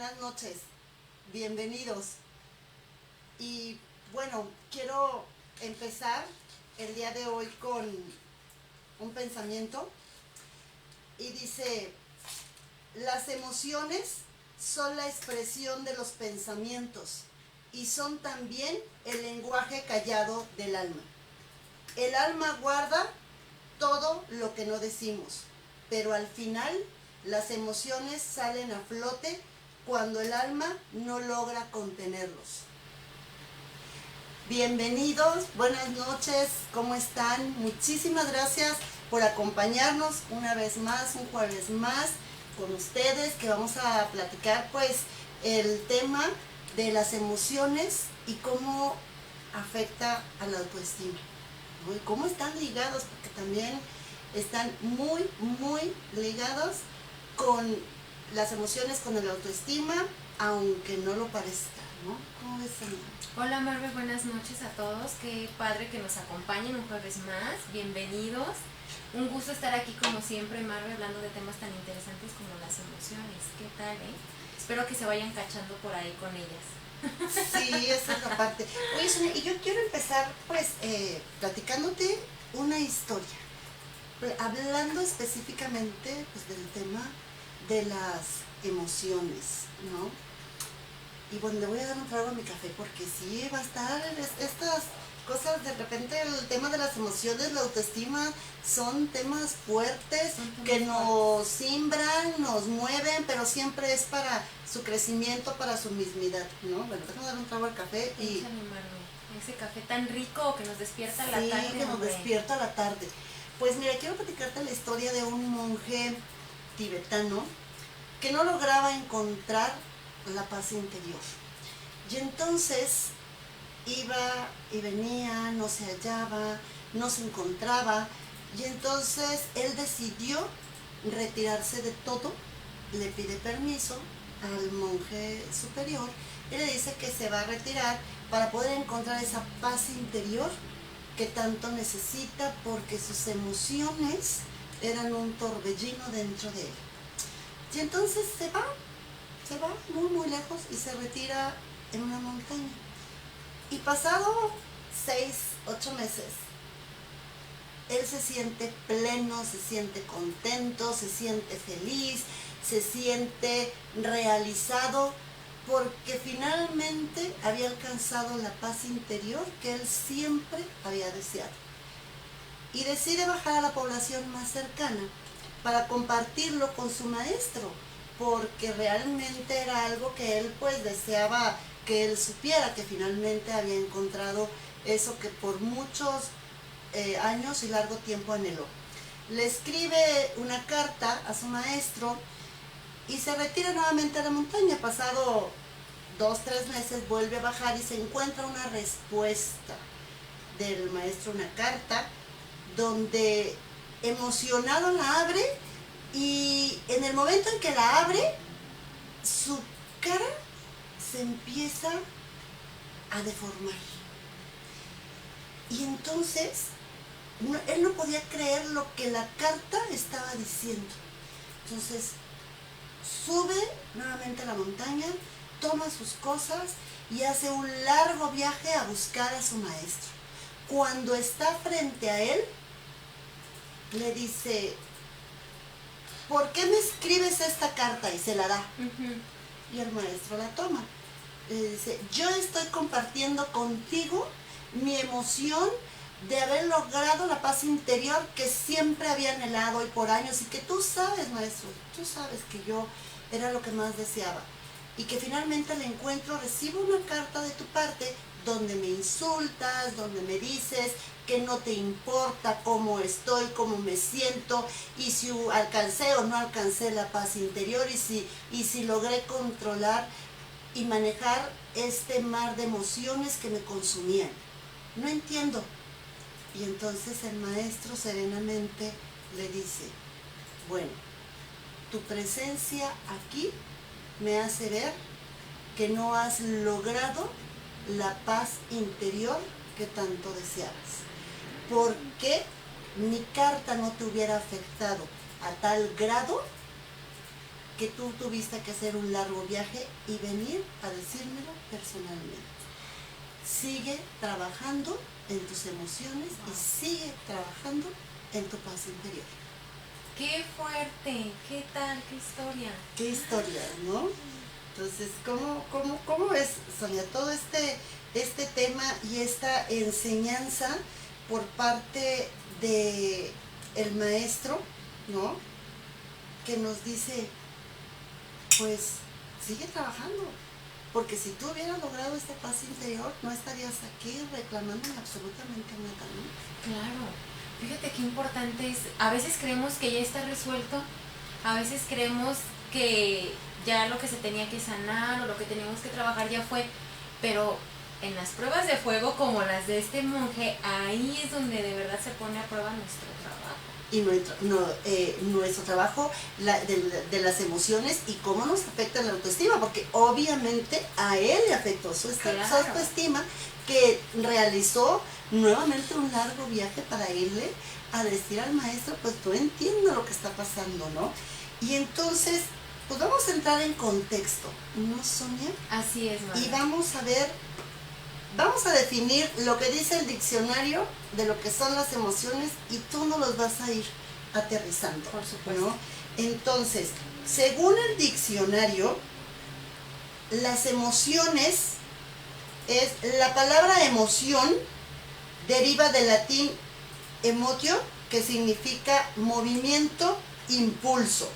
buenas noches, bienvenidos. Y bueno, quiero empezar el día de hoy con un pensamiento y dice: las emociones son la expresión de los pensamientos y son también el lenguaje callado del alma. El alma guarda todo lo que no decimos, pero al final las emociones salen a flote cuando el alma no logra contenerlos. Bienvenidos, buenas noches, ¿cómo están? Muchísimas gracias por acompañarnos una vez más, un jueves más con ustedes, que vamos a platicar pues el tema de las emociones y cómo afecta a la autoestima, ¿no? Y cómo están ligados, porque también están muy ligados con las emociones, con la autoestima, aunque no lo parezca, ¿no? ¿Cómo ves, Ana? Hola Marve, buenas noches a todos, qué padre que nos acompañen un jueves más, bienvenidos. Un gusto estar aquí como siempre, Marve, hablando de temas tan interesantes como las emociones. ¿Qué tal, Espero que se vayan cachando por ahí con ellas. Sí, esa es la parte. Oye, Sonia, y yo quiero empezar pues platicándote una historia, hablando específicamente pues del tema de las emociones, ¿no? Y bueno, le voy a dar un trago a mi café porque sí, va a estar estas cosas, de repente el tema de las emociones, la autoestima, son temas fuertes que nos simbran, nos mueven, pero siempre es para su crecimiento, para su mismidad, ¿no? Bueno, déjame dar un trago al café y... Échale, Marve, ese café tan rico que nos despierta la tarde. Sí, que nos despierta la tarde. Pues mira, quiero platicarte la historia de un monje tibetano que no lograba encontrar la paz interior. Y entonces iba y venía, no se hallaba, no se encontraba, y entonces él decidió retirarse de todo, le pide permiso al monje superior y le dice que se va a retirar para poder encontrar esa paz interior que tanto necesita, porque sus emociones eran un torbellino dentro de él. Y entonces se va muy lejos y se retira en una montaña. Y pasado 6, 8 meses, él se siente pleno, se siente contento, se siente feliz, se siente realizado, porque finalmente había alcanzado la paz interior que él siempre había deseado. Y decide bajar a la población más cercana para compartirlo con su maestro, porque realmente era algo que él pues deseaba que él supiera, que finalmente había encontrado eso que por muchos años y largo tiempo anheló. Le escribe una carta a su maestro y se retira nuevamente a la montaña. Pasado 2, 3 meses vuelve a bajar y se encuentra una respuesta del maestro, una carta donde emocionado la abre, y en el momento en que la abre, su cara se empieza a deformar. Y entonces él no podía creer lo que la carta estaba diciendo. Entonces sube nuevamente a la montaña, toma sus cosas y hace un largo viaje a buscar a su maestro. Cuando está frente a él, le dice: ¿por qué me escribes esta carta? Y se la da. Y el maestro la toma. Le dice: yo estoy compartiendo contigo mi emoción de haber logrado la paz interior que siempre había anhelado y por años, y que tú sabes, maestro, tú sabes que yo era lo que más deseaba, y que finalmente la encuentro. Recibo una carta de tu parte donde me insultas, donde me dices que no te importa cómo estoy, cómo me siento, y si alcancé o no alcancé la paz interior, y si logré controlar y manejar este mar de emociones que me consumían. No entiendo. Y entonces el maestro serenamente le dice: bueno, tu presencia aquí me hace ver que no has logrado la paz interior que tanto deseabas. ¿Por qué mi carta no te hubiera afectado a tal grado que tú tuviste que hacer un largo viaje y venir a decírmelo personalmente. Sigue trabajando en tus emociones y sigue trabajando en tu paz interior. ¡Qué fuerte! ¿Qué tal? ¡Qué historia! ¡Qué historia!, ¿no? Entonces, ¿cómo ves, Sonia, todo este tema y esta enseñanza por parte de el maestro, ¿no? Que nos dice, pues, sigue trabajando, porque si tú hubieras logrado esta paz interior, no estarías aquí reclamando absolutamente nada, ¿no? Claro, fíjate qué importante es, a veces creemos que ya está resuelto, a veces creemos que ya lo que se tenía que sanar o lo que teníamos que trabajar ya fue, pero en las pruebas de fuego como las de este monje, ahí es donde de verdad se pone a prueba nuestro trabajo. Y nuestro trabajo de las emociones y cómo nos afecta la autoestima, porque obviamente a él le afectó su autoestima, que realizó nuevamente un largo viaje para irle a decir al maestro, pues tú entiendes lo que está pasando, ¿no? Y entonces, pues vamos a entrar en contexto, ¿no, Sonia? Así es, María. Y vamos a definir lo que dice el diccionario de lo que son las emociones y tú nos los vas a ir aterrizando. Por supuesto. ¿No? Entonces, según el diccionario, las emociones la palabra emoción deriva del latín emotio, que significa movimiento, impulso,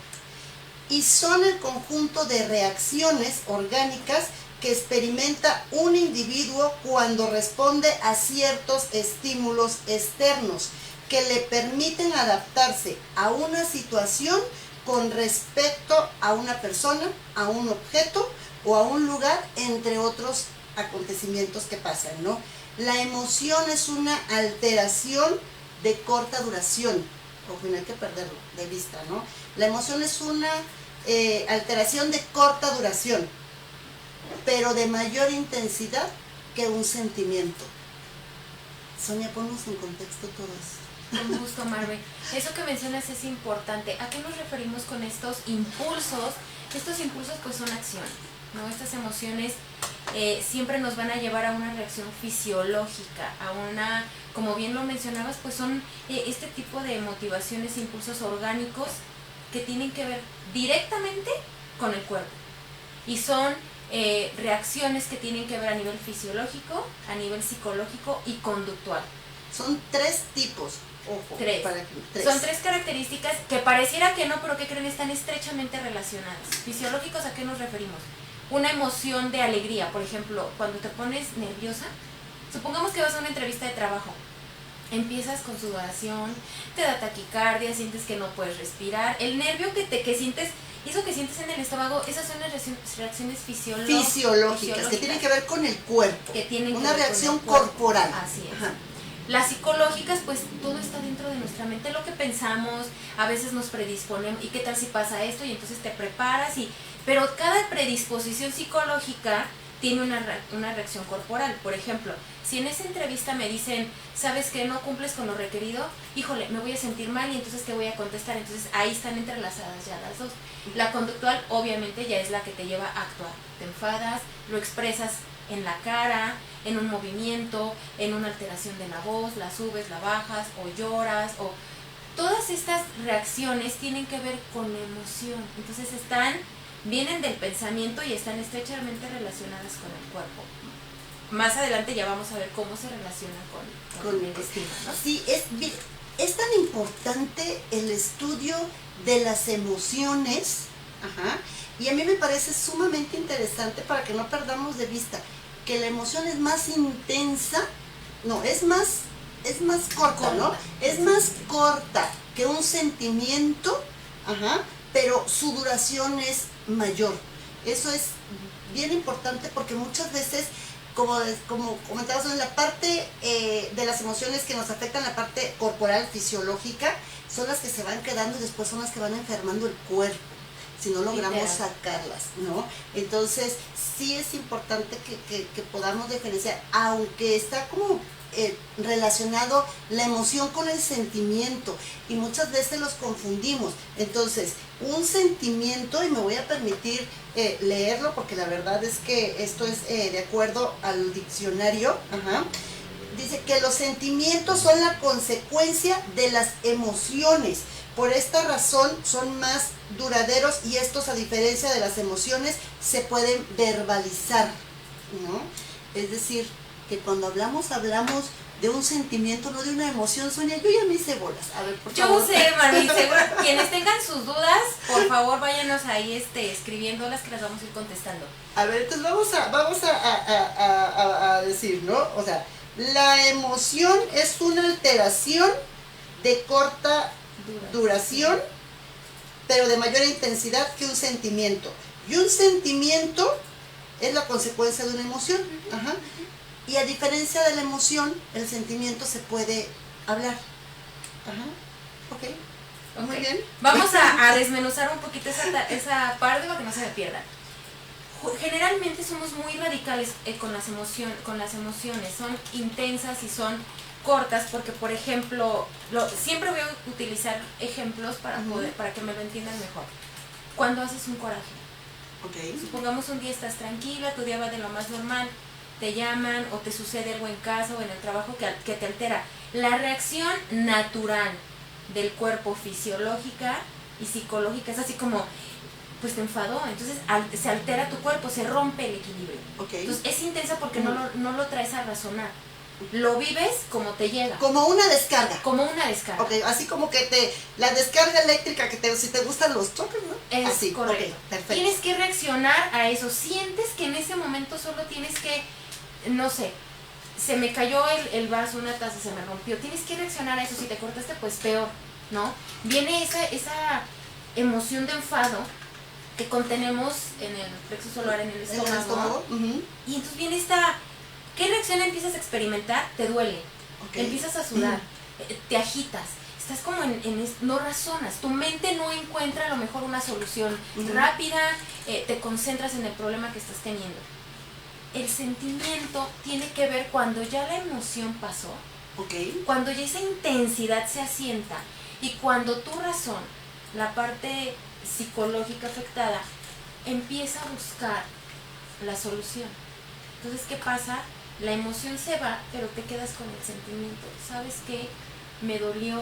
y son el conjunto de reacciones orgánicas que experimenta un individuo cuando responde a ciertos estímulos externos que le permiten adaptarse a una situación con respecto a una persona, a un objeto o a un lugar, entre otros acontecimientos que pasan, ¿no? La emoción es una alteración de corta duración, ojo, no hay que perderlo de vista, ¿no? La emoción es una alteración de corta duración, pero de mayor intensidad que un sentimiento. Sonia, ponnos en contexto todo eso. Con gusto, Marve. Eso que mencionas es importante. ¿A qué nos referimos con estos impulsos? Estos impulsos pues son acción, ¿no? Estas emociones siempre nos van a llevar a una reacción fisiológica, a una, como bien lo mencionabas, pues son este tipo de motivaciones, impulsos orgánicos que tienen que ver directamente con el cuerpo. Y son reacciones que tienen que ver a nivel fisiológico, a nivel psicológico y conductual. Son tres tipos. Ojo, tres. Son tres características que pareciera que no, pero que creen están estrechamente relacionadas. Fisiológicos, ¿a qué nos referimos? Una emoción de alegría, por ejemplo, cuando te pones nerviosa, supongamos que vas a una entrevista de trabajo, empiezas con sudoración, te da taquicardia, sientes que no puedes respirar, el nervio que sientes, eso que sientes en el estómago, esas son las reacciones fisiológicas que tienen que ver con el cuerpo, que tienen una que ver reacción con el cuerpo. corporal. Así es. Ajá. Las psicológicas, pues todo está dentro de nuestra mente, lo que pensamos, a veces nos predisponemos, ¿y qué tal si pasa esto? Y entonces te preparas, pero cada predisposición psicológica tiene una reacción corporal. Por ejemplo, si en esa entrevista me dicen, ¿sabes qué? No cumples con lo requerido, híjole, me voy a sentir mal y entonces ¿qué voy a contestar? Entonces ahí están entrelazadas ya las dos. La conductual obviamente ya es la que te lleva a actuar. Te enfadas, lo expresas en la cara, en un movimiento, en una alteración de la voz, la subes, la bajas o lloras o... Todas estas reacciones tienen que ver con la emoción. Entonces vienen del pensamiento y están estrechamente relacionadas con el cuerpo. Más adelante ya vamos a ver cómo se relaciona con el destino, ¿no? Sí, es tan importante el estudio de las emociones, ajá, y a mí me parece sumamente interesante para que no perdamos de vista que la emoción es más intensa, es más corta, ¿no? Es más corta que un sentimiento, ajá, pero su duración es mayor. Eso es bien importante porque muchas veces, como comentabas, en la parte de las emociones que nos afectan, la parte corporal, fisiológica, son las que se van quedando y después son las que van enfermando el cuerpo si no logramos sacarlas, ¿no? Entonces sí es importante que podamos diferenciar, aunque está como relacionado la emoción con el sentimiento y muchas veces los confundimos. Entonces, un sentimiento, y me voy a permitir leerlo porque la verdad es que esto es de acuerdo al diccionario, dice que los sentimientos son la consecuencia de las emociones. Por esta razón son más duraderos y estos, a diferencia de las emociones, se pueden verbalizar, ¿no? Es decir, que cuando hablamos de un sentimiento, no de una emoción. Sonia, yo ya me hice bolas. A ver, por favor. Yo sé, Marvin, seguro. Quienes tengan sus dudas, por favor, váyanos ahí escribiéndolas que las vamos a ir contestando. A ver, entonces vamos a decir, ¿no? O sea, la emoción es una alteración de corta duración, pero de mayor intensidad que un sentimiento. Y un sentimiento es la consecuencia de una emoción. Y a diferencia de la emoción, el sentimiento se puede hablar. Ok. Muy bien. Vamos a desmenuzar un poquito esa parte para que no se me pierda. Generalmente somos muy radicales con las emociones, son intensas y son cortas, porque por ejemplo, siempre voy a utilizar ejemplos para que me lo entiendan mejor. Cuando haces un coraje, supongamos un día estás tranquila, tu día va de lo más normal, te llaman o te sucede algo en casa o en el trabajo que te altera. La reacción natural del cuerpo, fisiológica y psicológica, es así como, pues te enfadó, entonces se altera tu cuerpo, se rompe el equilibrio. Entonces es intensa porque no lo traes a razonar. Lo vives como te llega. Como una descarga. Como una descarga. Así como que la descarga eléctrica si te gustan los choques, ¿no? Es así, correcto. Perfecto. Tienes que reaccionar a eso. Sientes que en ese momento solo tienes que, no sé, se me cayó el vaso, una taza, se me rompió. Tienes que reaccionar a eso. Si te cortaste, pues peor, ¿no? Viene esa emoción de enfado que contenemos en el plexo solar, en el estómago. Y entonces viene ¿qué reacción empiezas a experimentar? Te duele, empiezas a sudar, te agitas, estás como no razonas, tu mente no encuentra a lo mejor una solución rápida, te concentras en el problema que estás teniendo. El sentimiento tiene que ver cuando ya la emoción pasó, cuando ya esa intensidad se asienta y cuando tu razón, la parte psicológica afectada, empieza a buscar la solución. Entonces, ¿qué pasa? La emoción se va, pero te quedas con el sentimiento. ¿Sabes qué? Me dolió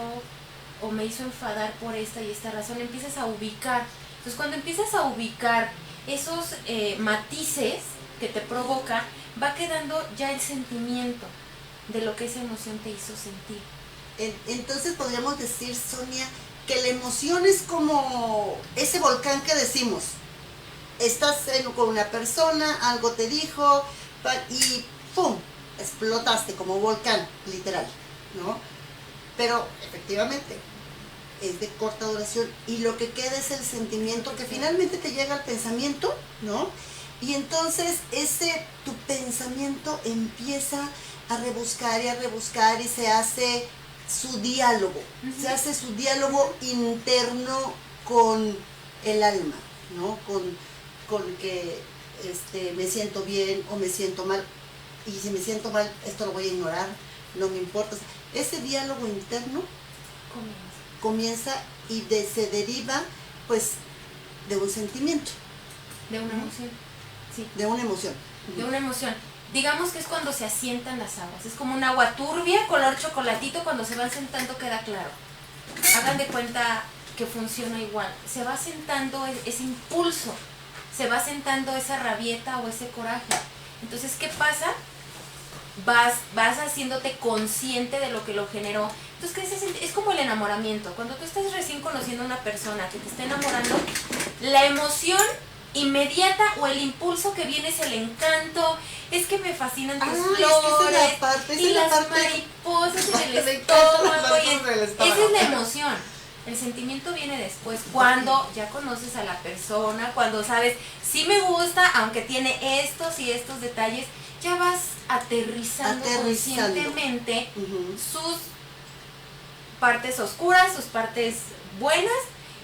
o me hizo enfadar por esta y esta razón. Empiezas a ubicar. Entonces, cuando empiezas a ubicar esos matices que te provoca, va quedando ya el sentimiento de lo que esa emoción te hizo sentir. Entonces, podríamos decir, Sonia, que la emoción es como ese volcán que decimos. Estás con una persona, algo te dijo y ¡pum! Explotaste como volcán, literal, ¿no? Pero efectivamente es de corta duración y lo que queda es el sentimiento que finalmente te llega al pensamiento, ¿no? Y entonces tu pensamiento empieza a rebuscar y se hace su diálogo, se hace su diálogo interno con el alma, ¿no? Con que me siento bien o me siento mal, y si me siento mal, esto lo voy a ignorar, no me importa. Ese diálogo interno comienza y se deriva, pues, de un sentimiento. De una emoción. Sí. De una emoción. De una emoción. Digamos que es cuando se asientan las aguas. Es como un agua turbia, color chocolatito, cuando se van sentando queda claro. Hagan de cuenta que funciona igual. Se va sentando ese impulso, se va sentando esa rabieta o ese coraje. Entonces, ¿qué pasa? Vas haciéndote consciente de lo que lo generó. Entonces, es como el enamoramiento. Cuando tú estás recién conociendo a una persona que te está enamorando, la emoción inmediata o el impulso que viene es el encanto, es que me fascinan tus flores, y las mariposas en el estómago, esa es la emoción. El sentimiento viene después, cuando ya conoces a la persona, cuando sabes, sí me gusta, aunque tiene estos y estos detalles, ya vas aterrizando. Conscientemente sus partes oscuras, sus partes buenas,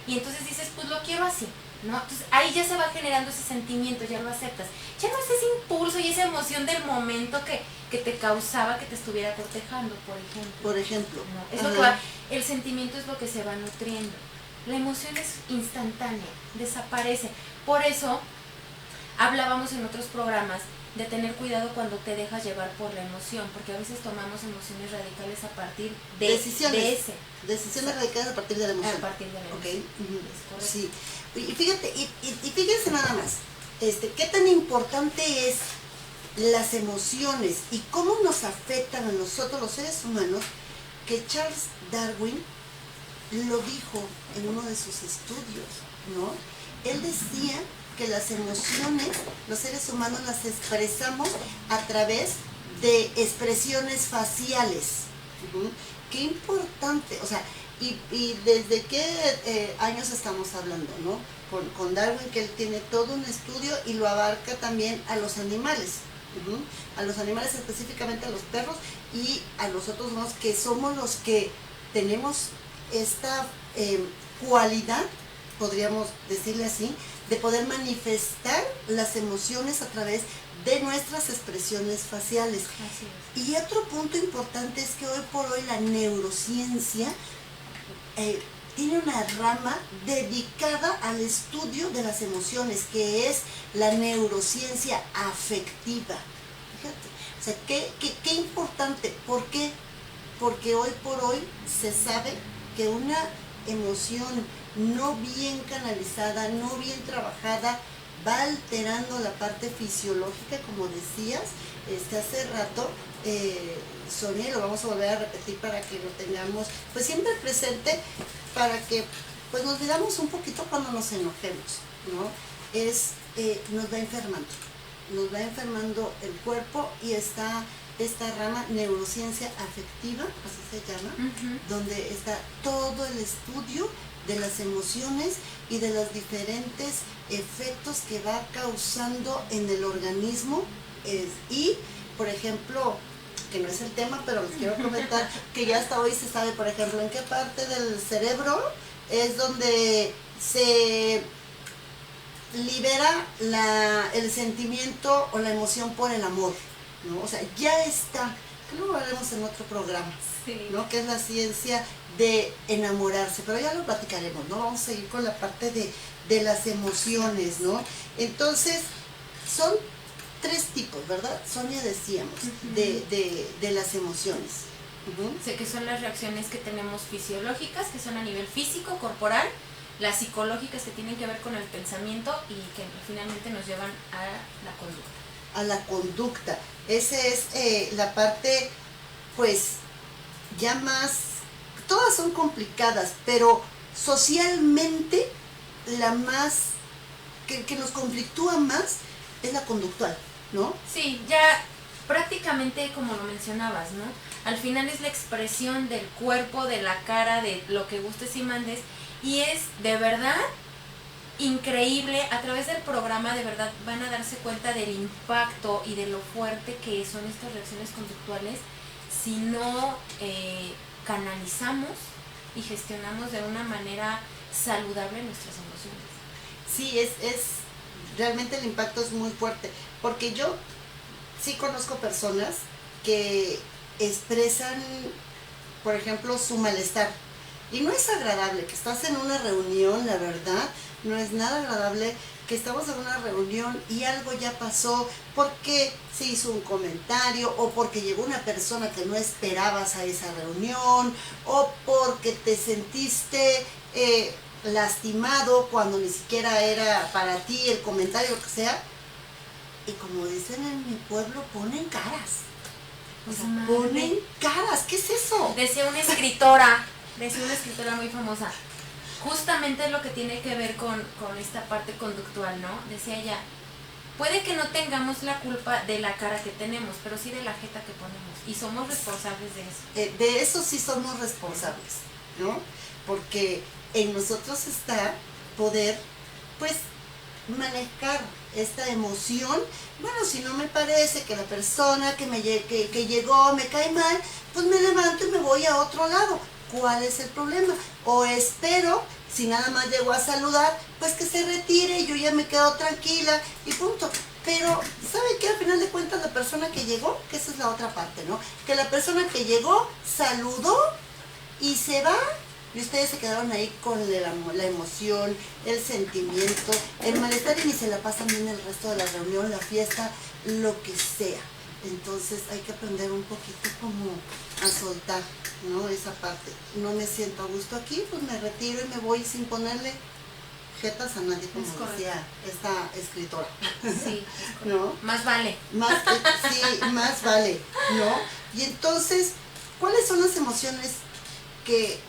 y entonces dices, pues lo quiero así. ¿no? Entonces ahí ya se va generando ese sentimiento, ya lo aceptas. Ya no es ese impulso y esa emoción del momento que te causaba que te estuviera cortejando, por ejemplo. ¿No? Es lo que va, el sentimiento es lo que se va nutriendo. La emoción es instantánea, desaparece. Por eso hablábamos en otros programas de tener cuidado cuando te dejas llevar por la emoción, porque a veces tomamos emociones radicales a partir de decisiones radicales a partir de la emoción. A partir de la emoción. Okay. Sí. Y fíjate, y fíjense nada más, qué tan importante es las emociones y cómo nos afectan a nosotros los seres humanos, que Charles Darwin lo dijo en uno de sus estudios, ¿no? Él decía que las emociones, los seres humanos las expresamos a través de expresiones faciales. Qué importante, o sea, y desde qué años estamos hablando, ¿no? Con Darwin, que él tiene todo un estudio y lo abarca también a los animales, a los animales, específicamente a los perros y a los otros humanos, que somos los que tenemos esta cualidad, podríamos decirle así, de poder manifestar las emociones a través de nuestras expresiones faciales. Así es. Y otro punto importante es que hoy por hoy la neurociencia tiene una rama dedicada al estudio de las emociones, que es la neurociencia afectiva. Fíjate, o sea, qué importante. ¿Por qué? Porque hoy por hoy se sabe que una emoción no bien canalizada, no bien trabajada, va alterando la parte fisiológica, como decías hace rato, Sonia, y lo vamos a volver a repetir para que lo tengamos pues siempre presente, para que pues nos miramos un poquito cuando nos enojemos, ¿no? Nos va enfermando el cuerpo, y está esta rama neurociencia afectiva, así se llama, donde está todo el estudio de las emociones y de los diferentes efectos que va causando en el organismo. Y, por ejemplo, que no es el tema, pero les quiero comentar que ya hasta hoy se sabe, por ejemplo, en qué parte del cerebro es donde se libera el sentimiento o la emoción por el amor, ¿no? O sea, ya está, que luego haremos en otro programa, sí, ¿no? Que es la ciencia de enamorarse, pero ya lo platicaremos, ¿no? Vamos a seguir con la parte de las emociones, ¿no? Entonces, son 3 tipos, ¿verdad? Sonia, decíamos, de las emociones. Sé que son las reacciones que tenemos fisiológicas, que son a nivel físico, corporal, las psicológicas, que tienen que ver con el pensamiento y que finalmente nos llevan a la conducta. A la conducta. Esa es la parte, pues, ya más, todas son complicadas, pero socialmente la más, que nos conflictúa más, es la conductual, ¿no? Sí, ya prácticamente como lo mencionabas, ¿no? Al final es la expresión del cuerpo, de la cara, de lo que gustes y mandes, y es de verdad increíble. A través del programa de verdad van a darse cuenta del impacto y de lo fuerte que son estas reacciones conductuales si no canalizamos y gestionamos de una manera saludable nuestras emociones. Sí, realmente el impacto es muy fuerte, porque yo sí conozco personas que expresan, por ejemplo, su malestar, y no es agradable, que estás en una reunión, la verdad, no es nada agradable que estamos en una reunión y algo ya pasó porque se hizo un comentario, o porque llegó una persona que no esperabas a esa reunión, o porque te sentiste lastimado cuando ni siquiera era para ti el comentario, lo que sea. Y como dicen en mi pueblo, ponen caras. O sea, ponen caras. ¿Qué es eso? Decía una escritora muy famosa, justamente es lo que tiene que ver con esta parte conductual, ¿no? Decía ella, puede que no tengamos la culpa de la cara que tenemos, pero sí de la jeta que ponemos, y somos responsables de eso. De eso sí somos responsables, ¿no? Porque en nosotros está poder, pues, manejar esta emoción. Bueno, si no me parece que la persona que llegó me cae mal, pues me levanto y me voy a otro lado. ¿Cuál es el problema? O espero, Si nada más llegó a saludar, pues que se retire y yo ya me quedo tranquila y punto. Pero, ¿saben qué? Al final de cuentas, la persona que llegó, que esa es la otra parte, ¿no? Que la persona que llegó, saludó y se va, y ustedes se quedaron ahí con la emoción, el sentimiento, el malestar, y ni se la pasan bien el resto de la reunión, la fiesta, lo que sea. Entonces hay que aprender un poquito como a soltar, ¿no? Esa parte. No me siento a gusto aquí, pues me retiro y me voy sin ponerle jetas a nadie, como decía esta escritora. Sí, ¿no? Más vale. Sí, más vale, ¿no? Y entonces, ¿cuáles son las emociones que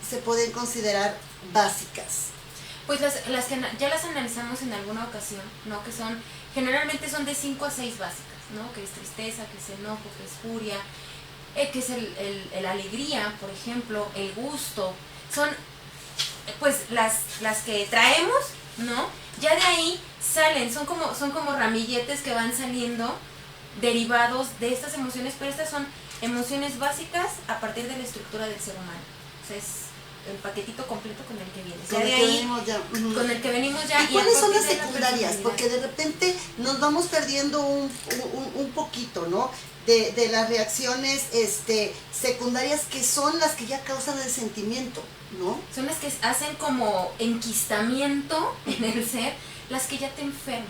se pueden considerar básicas? Pues las que ya las analizamos en alguna ocasión, ¿no? Que son, generalmente son de 5 a 6 básicas, ¿no? Que es tristeza, que es enojo, que es furia, que es el alegría, por ejemplo, el gusto. Son pues las que traemos, ¿no? Ya de ahí salen, son como ramilletes que van saliendo derivados de estas emociones, pero estas son emociones básicas a partir de la estructura del ser humano. O sea, es el paquetito completo con el que vienes. Con el que venimos ya. Con el que venimos ya. ¿Y cuáles son las secundarias? Porque de repente nos vamos perdiendo un poquito, ¿no? De las reacciones secundarias, que son las que ya causan el sentimiento, ¿no? Son las que hacen como enquistamiento en el ser, las que ya te enferman.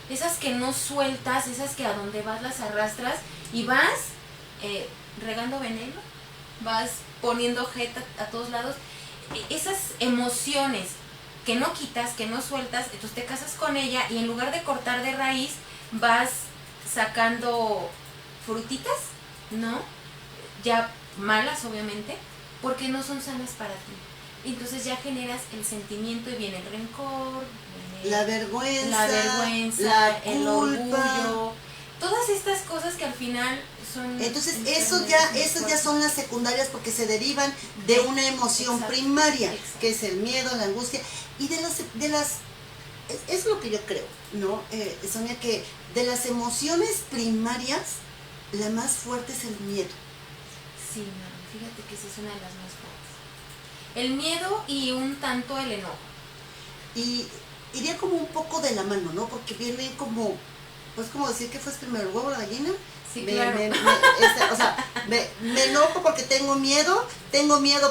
Esas que no sueltas, esas que a donde vas las arrastras y vas regando veneno, vas poniendo jeta a todos lados. Esas emociones que no quitas, que no sueltas, entonces te casas con ella y en lugar de cortar de raíz, vas sacando frutitas, ¿no? Ya malas, obviamente, porque no son sanas para ti. Entonces ya generas el sentimiento y viene el rencor, viene la vergüenza, el orgullo, todas estas cosas que al final son... Entonces esas ya son las secundarias, porque se derivan de una emoción primaria, que es el miedo, la angustia, y de las es lo que yo creo, ¿no? Sonia, que de las emociones primarias, la más fuerte es el miedo. Sí, no, fíjate que esa es una de las más fuertes. El miedo y un tanto el enojo. Y iría como un poco de la mano, ¿no? Porque viene pues como decir que fue primero el huevo o la gallina. Sí, claro. O sea, me enojo porque tengo miedo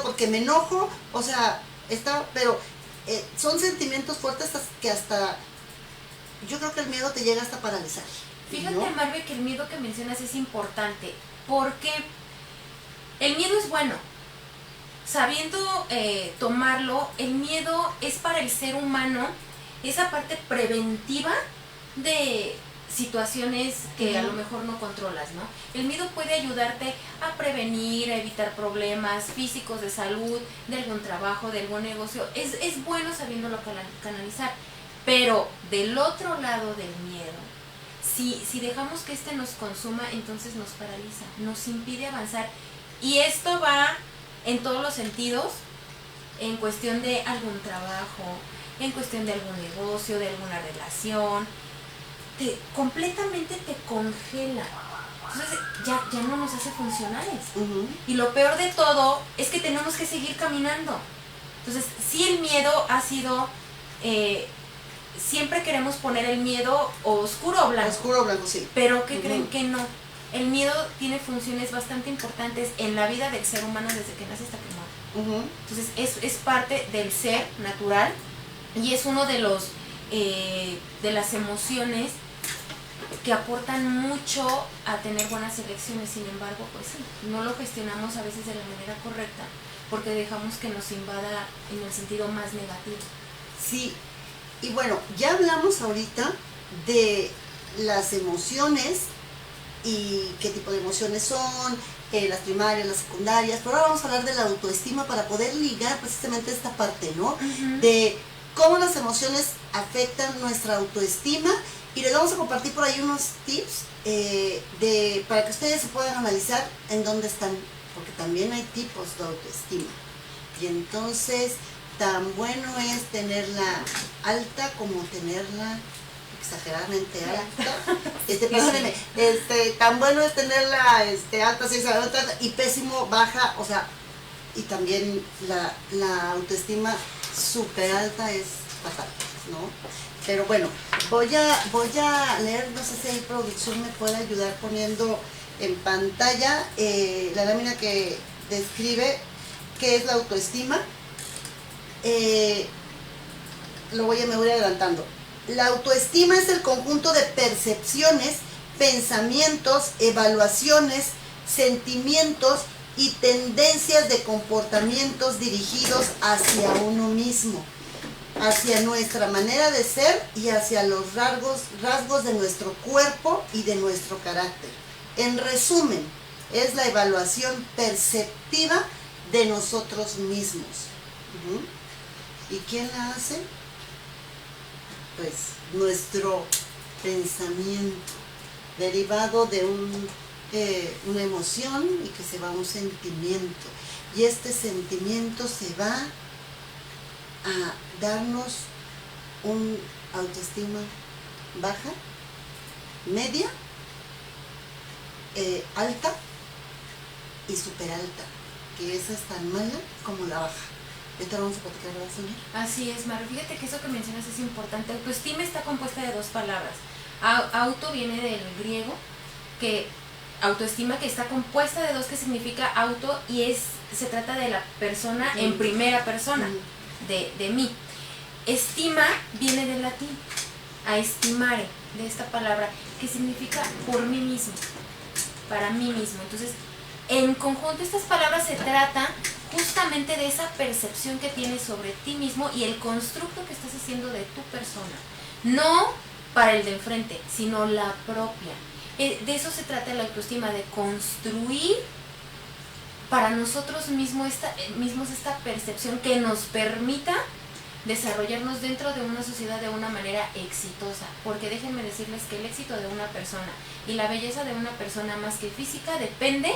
porque me enojo, o sea, pero son sentimientos fuertes que hasta, yo creo que el miedo te llega hasta paralizar. Fíjate, ¿no? Marve, que el miedo que mencionas es importante, porque el miedo es bueno. Sabiendo tomarlo, el miedo es para el ser humano esa parte preventiva de situaciones que a lo mejor no controlas, ¿no? El miedo puede ayudarte a prevenir, a evitar problemas físicos, de salud, de algún trabajo, de algún negocio. Es bueno sabiéndolo canalizar, pero del otro lado del miedo, si dejamos que nos consuma, entonces nos paraliza, nos impide avanzar. Y esto va en todos los sentidos, en cuestión de algún trabajo, en cuestión de algún negocio, de alguna relación. Completamente te congela. Entonces ya no nos hace funcionales. Y lo peor de todo es que tenemos que seguir caminando. Entonces, sí, el miedo ha sido... siempre queremos poner el miedo oscuro o blanco. Oscuro o blanco, sí. Pero ¿qué creen que no? El miedo tiene funciones bastante importantes en la vida del ser humano desde que nace hasta que muere. Entonces es parte del ser natural y es uno de los de las emociones que aportan mucho a tener buenas elecciones. Sin embargo, pues sí, no lo gestionamos a veces de la manera correcta porque dejamos que nos invada en el sentido más negativo. Sí, y bueno, ya hablamos ahorita de las emociones y qué tipo de emociones son, las primarias, las secundarias, pero ahora vamos a hablar de la autoestima para poder ligar precisamente esta parte, ¿no? De cómo las emociones afectan nuestra autoestima, y les vamos a compartir por ahí unos tips para que ustedes se puedan analizar en dónde están, porque también hay tipos de autoestima. Y entonces, tan bueno es tenerla alta como tenerla exageradamente alta. Perdónenme, tan bueno es tenerla alta, sí, y pésimo, baja, o sea, y también la autoestima súper alta es fatal, ¿no? Pero bueno, voy a leer, no sé si ahí producción me puede ayudar poniendo en pantalla la lámina que describe qué es la autoestima. Me voy adelantando. La autoestima es el conjunto de percepciones, pensamientos, evaluaciones, sentimientos y tendencias de comportamientos dirigidos hacia uno mismo, hacia nuestra manera de ser y hacia los rasgos de nuestro cuerpo y de nuestro carácter. En resumen, es la evaluación perceptiva de nosotros mismos. ¿Y quién la hace? Pues nuestro pensamiento, derivado de una emoción y que se va a un sentimiento. Y este sentimiento se va a darnos una autoestima baja, media, alta y súper alta, que esa es tan mala como la baja. Ahorita vamos a platicar, ¿verdad, Sonia? Así es, Maru. Fíjate que eso que mencionas es importante. Autoestima está compuesta de dos palabras. Auto viene del griego, que autoestima, que está compuesta de dos, que significa auto, y se trata de la persona en primera persona, de mí. Estima viene del latín, a estimare, de esta palabra, que significa por mí mismo, para mí mismo. Entonces, en conjunto estas palabras se trata justamente de esa percepción que tienes sobre ti mismo y el constructo que estás haciendo de tu persona. No para el de enfrente, sino la propia. De eso se trata la autoestima, de construir para nosotros mismos esta percepción que nos permita desarrollarnos dentro de una sociedad de una manera exitosa. Porque déjenme decirles que el éxito de una persona y la belleza de una persona, más que física, depende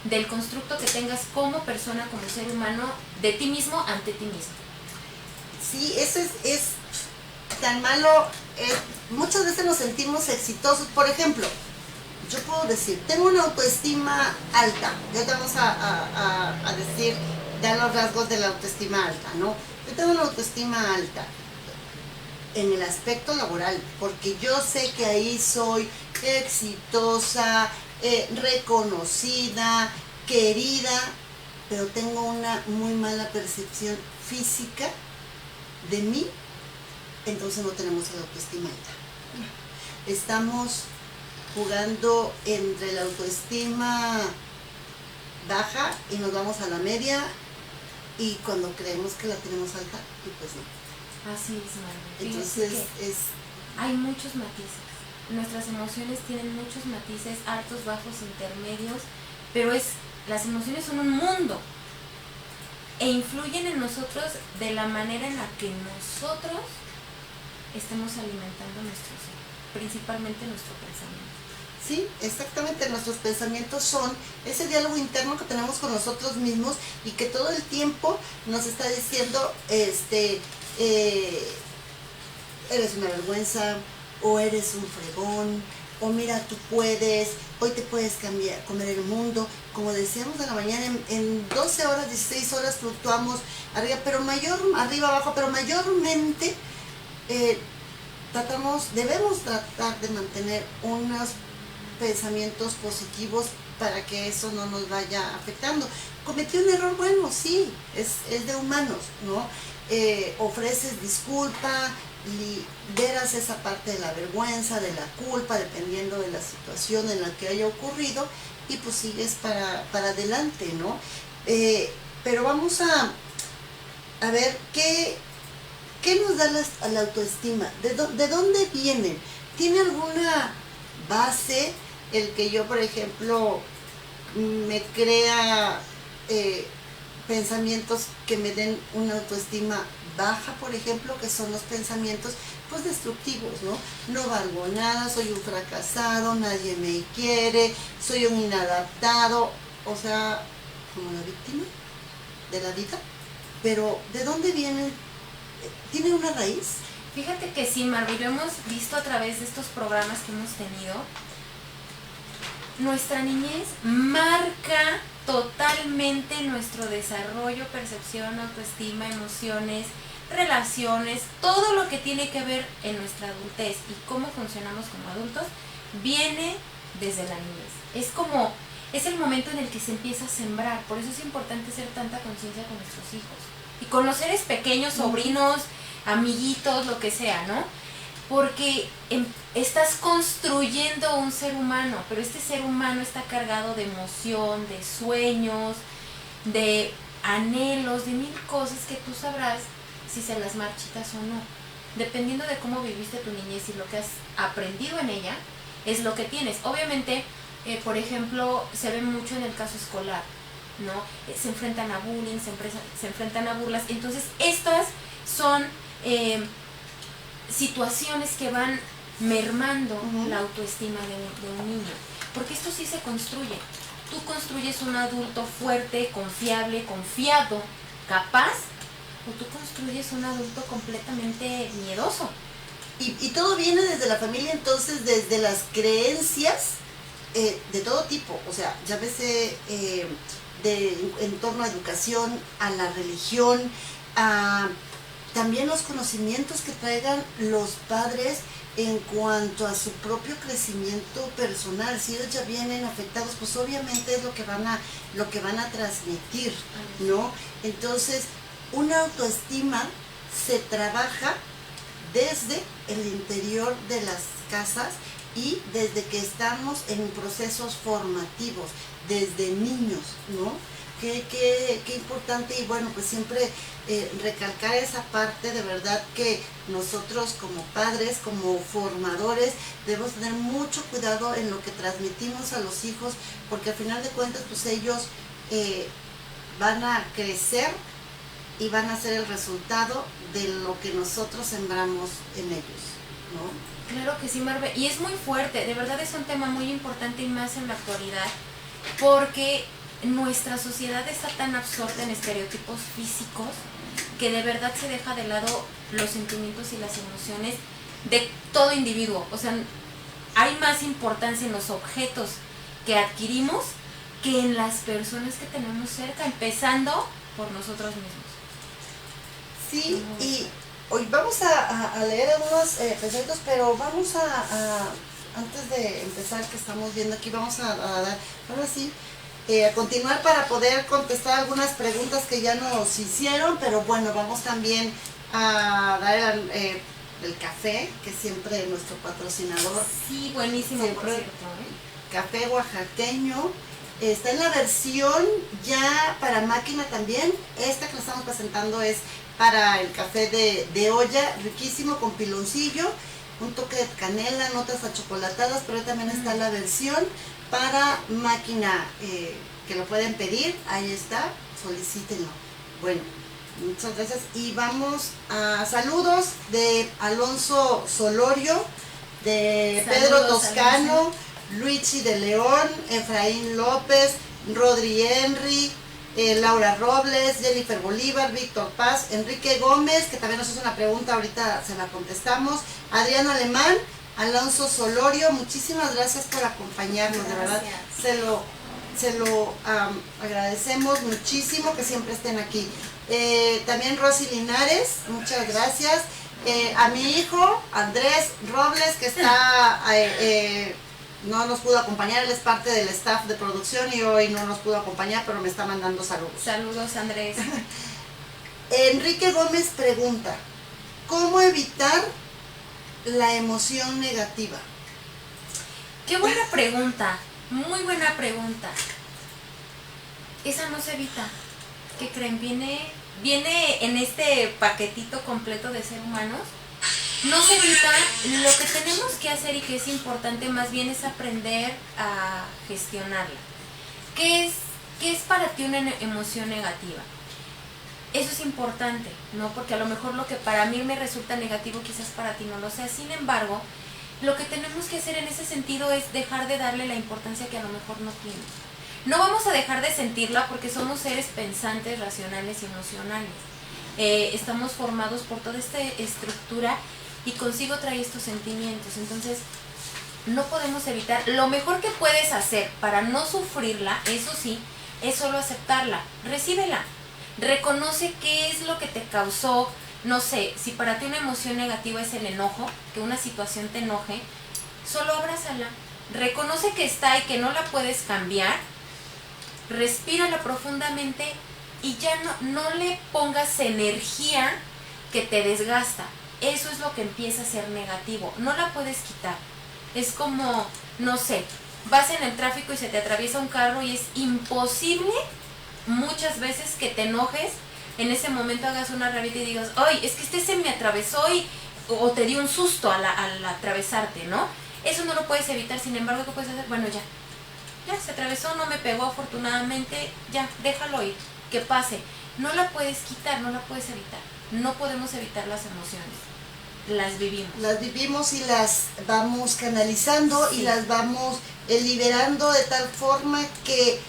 del constructo que tengas como persona, como ser humano, de ti mismo ante ti mismo. Sí, eso es tan malo. Muchas veces nos sentimos exitosos. Por ejemplo, yo puedo decir, tengo una autoestima alta. Ya te vamos a decir, dan los rasgos de la autoestima alta, ¿no? Yo tengo una autoestima alta en el aspecto laboral, porque yo sé que ahí soy exitosa, reconocida, querida, pero tengo una muy mala percepción física de mí, entonces no tenemos la autoestima alta. Estamos jugando entre la autoestima baja y nos vamos a la media, y cuando creemos que la tenemos alta, y pues no. Así es, Maru. Entonces hay muchos matices. Nuestras emociones tienen muchos matices, altos, bajos, intermedios, pero las emociones son un mundo e influyen en nosotros de la manera en la que nosotros estemos alimentando nuestro ser, principalmente nuestro pensamiento. Sí, exactamente, nuestros pensamientos son ese diálogo interno que tenemos con nosotros mismos y que todo el tiempo nos está diciendo, eres una vergüenza, o eres un fregón, o mira, tú puedes, hoy te puedes comer el mundo. Como decíamos en la mañana, en 12 horas, 16 horas fluctuamos arriba, abajo, pero mayormente debemos tratar de mantener unos pensamientos positivos para que eso no nos vaya afectando. Cometí un error, bueno, sí, es de humanos, ¿no? Ofreces disculpa, liberas esa parte de la vergüenza, de la culpa, dependiendo de la situación en la que haya ocurrido, y pues sigues para adelante, ¿no? Pero vamos a ver qué nos da la autoestima, de dónde viene. ¿Tiene alguna base el que yo, por ejemplo, me crea pensamientos que me den una autoestima baja, por ejemplo, que son los pensamientos pues destructivos, ¿no? No valgo nada, soy un fracasado, nadie me quiere, soy un inadaptado, o sea, como la víctima de la vida. Pero ¿de dónde viene? ¿Tiene una raíz? Fíjate que sí, Maru, lo hemos visto a través de estos programas que hemos tenido. nuestra niñez marca totalmente nuestro desarrollo, percepción, autoestima, emociones, relaciones, todo lo que tiene que ver en nuestra adultez y cómo funcionamos como adultos, viene desde la niñez. Es el momento en el que se empieza a sembrar, por eso es importante hacer tanta conciencia con nuestros hijos. Y con los seres pequeños, sobrinos, amiguitos, lo que sea, ¿no? Porque estás construyendo un ser humano, pero este ser humano está cargado de emoción, de sueños, de anhelos, de mil cosas que tú sabrás si se las marchitas o no. Dependiendo de cómo viviste tu niñez y lo que has aprendido en ella, es lo que tienes. Obviamente, por ejemplo, se ve mucho en el caso escolar, ¿no? Se enfrentan a bullying, se enfrentan a burlas. Entonces, estas son situaciones que van mermando la autoestima de un niño. Porque esto sí se construye. Tú construyes un adulto fuerte, confiable, confiado, capaz, o tú construyes un adulto completamente miedoso. Y todo viene desde la familia, entonces, desde las creencias de todo tipo, o sea, llámese en torno a educación, a la religión, a también los conocimientos que traigan los padres en cuanto a su propio crecimiento personal. Si ellos ya vienen afectados, pues obviamente es lo que van a transmitir, ¿no? Entonces, una autoestima se trabaja desde el interior de las casas y desde que estamos en procesos formativos, desde niños, ¿no? Qué importante, y bueno, pues siempre recalcar esa parte, de verdad que nosotros como padres, como formadores, debemos tener mucho cuidado en lo que transmitimos a los hijos, porque al final de cuentas, pues ellos van a crecer y van a ser el resultado de lo que nosotros sembramos en ellos, ¿no? Claro que sí, Marve, y es muy fuerte, de verdad es un tema muy importante y más en la actualidad, porque nuestra sociedad está tan absorta en estereotipos físicos que de verdad se deja de lado los sentimientos y las emociones de todo individuo. O sea, hay más importancia en los objetos que adquirimos que en las personas que tenemos cerca, empezando por nosotros mismos. Sí, y hoy vamos a leer algunos pensamientos, pero vamos a antes de empezar, que estamos viendo aquí, vamos a dar, ahora sí, a continuar para poder contestar algunas preguntas que ya nos hicieron, pero bueno, vamos también a dar el café, que siempre es nuestro patrocinador. Sí, buenísimo, siempre, por cierto, ¿eh? Café oaxaqueño. Está en la versión ya para máquina también. Esta que le estamos presentando es para el café de olla, riquísimo, con piloncillo, un toque de canela, notas achocolatadas, pero también está la versión para máquina, que lo pueden pedir. Ahí está, solicítenlo. Bueno, muchas gracias. Y vamos a saludos de Alonso Solorio, de Saludos, Pedro Toscano, Alonso. Luigi de León, Efraín López, Rodri Henry, Laura Robles, Jennifer Bolívar, Víctor Paz, Enrique Gómez, que también nos hizo una pregunta, ahorita se la contestamos, Adrián Alemán, Alonso Solorio, muchísimas gracias por acompañarnos, de verdad, se lo agradecemos muchísimo que siempre estén aquí. También Rosy Linares, muchas gracias. A mi hijo Andrés Robles, que está no nos pudo acompañar, él es parte del staff de producción y hoy no nos pudo acompañar, pero me está mandando saludos. Saludos, Andrés. Enrique Gómez pregunta, ¿cómo evitar la emoción negativa? Qué buena pregunta, muy buena pregunta. Esa no se evita. ¿Qué creen? Viene en este paquetito completo de ser humanos. No se evita. Lo que tenemos que hacer y que es importante más bien es aprender a gestionarla. ¿Qué es para ti una emoción negativa? Eso es importante, ¿no? Porque a lo mejor lo que para mí me resulta negativo quizás para ti no lo sea. Sin embargo, lo que tenemos que hacer en ese sentido es dejar de darle la importancia que a lo mejor no tiene. No vamos a dejar de sentirla porque somos seres pensantes, racionales y emocionales. Estamos formados por toda esta estructura y consigo trae estos sentimientos. Entonces, no podemos evitar. Lo mejor que puedes hacer para no sufrirla, eso sí, es solo aceptarla, recíbela, reconoce qué es lo que te causó. No sé, si para ti una emoción negativa es el enojo, que una situación te enoje, solo abrázala, reconoce que está y que no la puedes cambiar, respírala profundamente y ya no le pongas energía que te desgasta. Eso es lo que empieza a ser negativo, no la puedes quitar. Es como, no sé, vas en el tráfico y se te atraviesa un carro y es imposible muchas veces que te enojes, en ese momento hagas una rabita y digas, ay, es que se me atravesó o te dio un susto al atravesarte, ¿no? Eso no lo puedes evitar, sin embargo, ¿qué puedes hacer? Bueno, ya se atravesó, no me pegó afortunadamente, ya, déjalo ir, que pase. No la puedes quitar, no la puedes evitar. No podemos evitar las emociones, las vivimos. Las vivimos y las vamos canalizando, sí, y las vamos liberando de tal forma que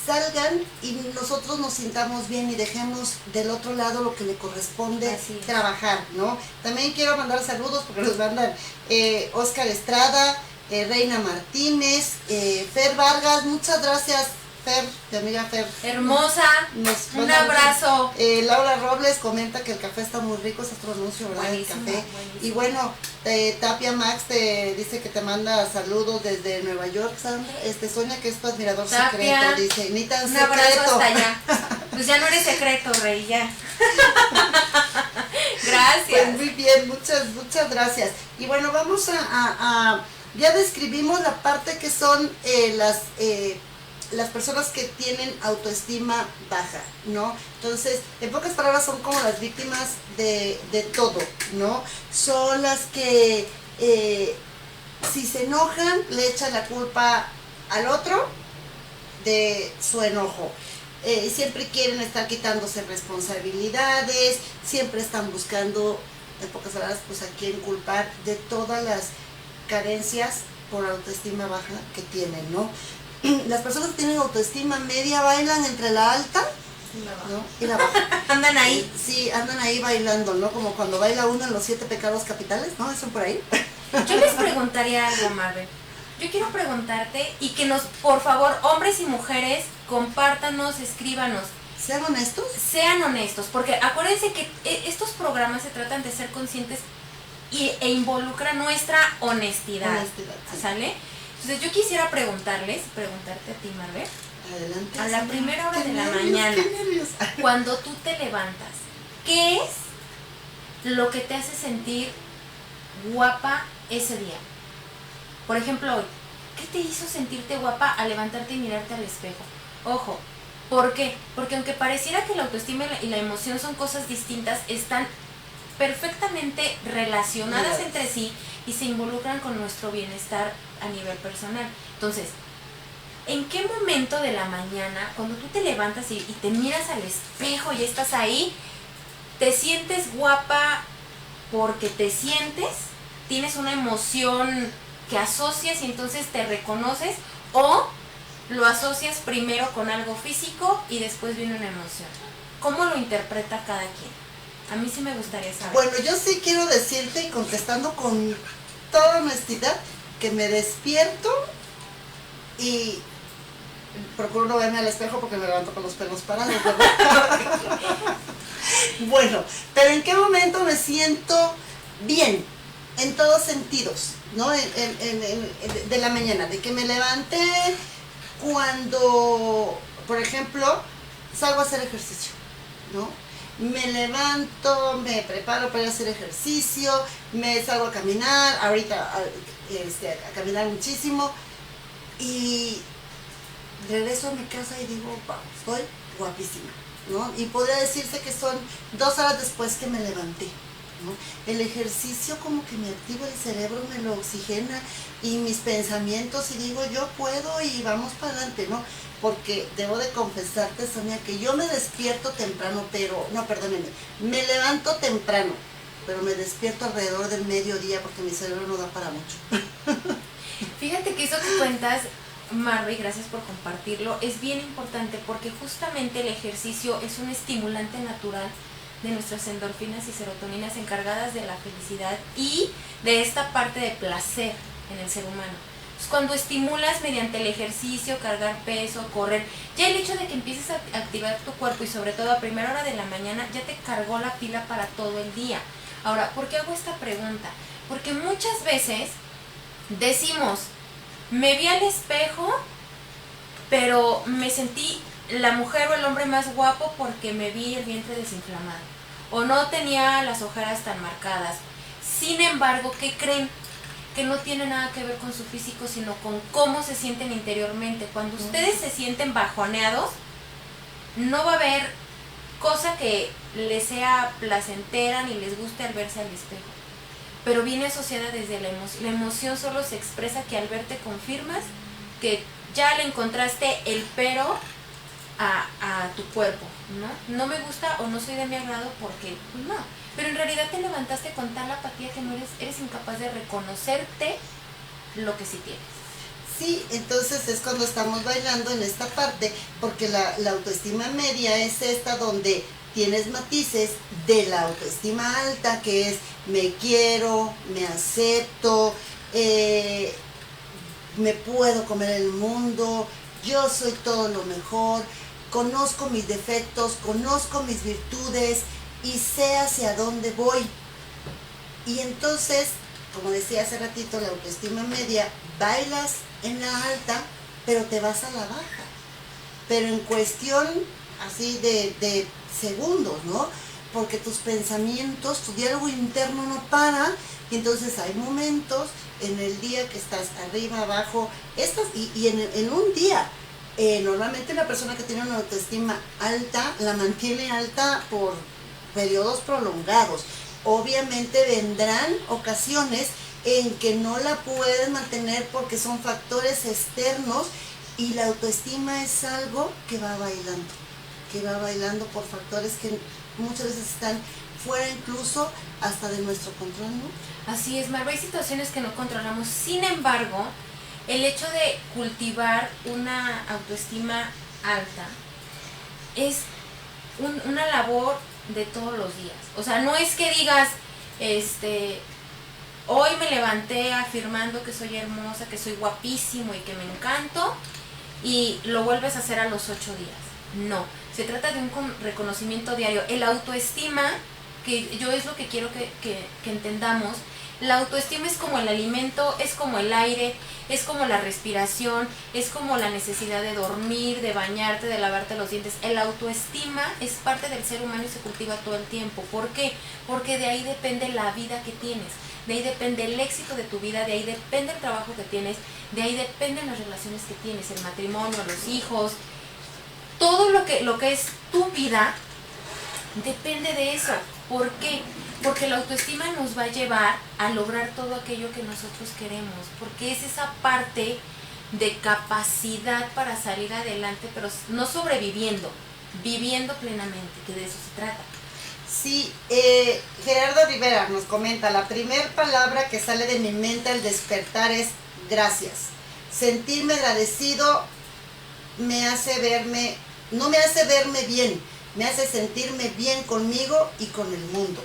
salgan y nosotros nos sintamos bien y dejemos del otro lado lo que le corresponde trabajar, ¿no? También quiero mandar saludos porque nos mandan Oscar Estrada, Reina Martínez, Fer Vargas, muchas gracias Fer, mi amiga Fer. Hermosa, un abrazo. Laura Robles comenta que el café está muy rico, es otro anuncio, ¿verdad? Buenísimo, el café. buenísimo. Y bueno, Tapia Max te dice que te manda saludos desde Nueva York, Sandra. Sonia, que es tu admirador Tapia, secreto, dice, ni tan un secreto. Abrazo hasta allá. Pues ya no eres secreto, Rey, ya. Gracias. Pues muy bien, muchas gracias. Y bueno, vamos ya describimos la parte que son las personas que tienen autoestima baja, ¿no? Entonces, en pocas palabras, son como las víctimas de todo, ¿no? Son las que si se enojan, le echan la culpa al otro de su enojo. Siempre quieren estar quitándose responsabilidades, siempre están buscando, en pocas palabras, pues a quién culpar de todas las carencias por autoestima baja que tienen, ¿no? Las personas que tienen autoestima media bailan entre la alta, ¿no? Y la baja. Andan ahí. Sí, andan ahí bailando, ¿no? Como cuando baila uno en los 7 pecados capitales, ¿no? ¿Eso por ahí? Yo les preguntaría algo, Marvel. Yo quiero preguntarte y que nos, por favor, hombres y mujeres, compártanos, escríbanos. ¿Sean honestos? Sean honestos, porque acuérdense que estos programas se tratan de ser conscientes e involucran nuestra honestidad. Sí. ¿Sale? Entonces yo quisiera preguntarte a ti, Marvel. Adelante. A la primera hora de la nervios, mañana, qué nervios. cuando tú te levantas, ¿qué es lo que te hace sentir guapa ese día? Por ejemplo, hoy, ¿qué te hizo sentirte guapa al levantarte y mirarte al espejo? Ojo, ¿por qué? Porque aunque pareciera que la autoestima y la emoción son cosas distintas, están perfectamente relacionadas entre sí y se involucran con nuestro bienestar a nivel personal. Entonces, ¿en qué momento de la mañana, cuando tú te levantas y te miras al espejo y estás ahí, te sientes guapa porque te sientes, tienes una emoción que asocias y entonces te reconoces, o lo asocias primero con algo físico y después viene una emoción? ¿Cómo lo interpreta cada quien? A mí sí me gustaría saber. Bueno, yo sí quiero decirte, y contestando con toda honestidad, que me despierto y procuro no verme al espejo porque me levanto con los pelos parados, ¿verdad? Bueno, pero ¿en qué momento me siento bien? En todos sentidos, ¿no? De la mañana, de que me levanté cuando, por ejemplo, salgo a hacer ejercicio, ¿no? Me levanto, me preparo para hacer ejercicio, me salgo a caminar, ahorita a caminar muchísimo, y regreso a mi casa y digo, wow, estoy guapísima, ¿no? Y podría decirse que son 2 horas después que me levanté, ¿no? El ejercicio como que me activa el cerebro, me lo oxigena y mis pensamientos, y digo, yo puedo y vamos para adelante, ¿no? Porque debo de confesarte, Sonia, que yo me despierto temprano, me levanto temprano, pero me despierto alrededor del mediodía porque mi cerebro no da para mucho. Fíjate que eso que cuentas, Marvel, gracias por compartirlo, es bien importante porque justamente el ejercicio es un estimulante natural de nuestras endorfinas y serotoninas encargadas de la felicidad y de esta parte de placer, en el ser humano. Entonces, cuando estimulas mediante el ejercicio, cargar peso, correr, ya el hecho de que empieces a activar tu cuerpo y sobre todo a primera hora de la mañana ya te cargó la pila para todo el día. Ahora, ¿por qué hago esta pregunta? Porque muchas veces decimos, me vi al espejo, pero me sentí la mujer o el hombre más guapo porque me vi el vientre desinflamado, o no tenía las ojeras tan marcadas. Sin embargo, ¿qué creen? Que no tiene nada que ver con su físico, sino con cómo se sienten interiormente. Cuando ustedes se sienten bajoneados, no va a haber cosa que les sea placentera ni les guste al verse al espejo. Pero viene asociada desde la emoción. La emoción solo se expresa que al verte confirmas que ya le encontraste el pero a tu cuerpo, ¿no? No me gusta o no soy de mi agrado porque no. Pero en realidad te levantaste con tal apatía que no eres incapaz de reconocerte lo que sí tienes. Sí, entonces es cuando estamos bailando en esta parte, porque la autoestima media es esta donde tienes matices de la autoestima alta, que es me quiero, me acepto, me puedo comer el mundo, yo soy todo lo mejor, conozco mis defectos, conozco mis virtudes y sé hacia dónde voy. Y entonces, como decía hace ratito, la autoestima media, bailas en la alta, pero te vas a la baja. Pero en cuestión así de segundos, ¿no? Porque tus pensamientos, tu diálogo interno no para, y entonces hay momentos en el día que estás arriba, abajo, y en un día. Normalmente la persona que tiene una autoestima alta, la mantiene alta por periodos prolongados. Obviamente vendrán ocasiones en que no la puedes mantener porque son factores externos, y la autoestima es algo que va bailando por factores que muchas veces están fuera incluso hasta de nuestro control, ¿no? Así es, Marva, hay situaciones que no controlamos. Sin embargo, el hecho de cultivar una autoestima alta es una labor de todos los días. O sea, no es que digas, hoy me levanté afirmando que soy hermosa, que soy guapísimo y que me encanto, y lo vuelves a hacer a los 8 días. No, se trata de un reconocimiento diario. El autoestima, que yo es lo que quiero que entendamos, la autoestima es como el alimento, es como el aire, es como la respiración, es como la necesidad de dormir, de bañarte, de lavarte los dientes. El autoestima es parte del ser humano y se cultiva todo el tiempo. ¿Por qué? Porque de ahí depende la vida que tienes, de ahí depende el éxito de tu vida, de ahí depende el trabajo que tienes, de ahí dependen las relaciones que tienes, el matrimonio, los hijos. Todo lo que es tu vida depende de eso. ¿Por qué? Porque la autoestima nos va a llevar a lograr todo aquello que nosotros queremos, porque es esa parte de capacidad para salir adelante, pero no sobreviviendo, viviendo plenamente, que de eso se trata. Sí, Gerardo Rivera nos comenta, la primera palabra que sale de mi mente al despertar es gracias. Sentirme agradecido no me hace verme bien, me hace sentirme bien conmigo y con el mundo.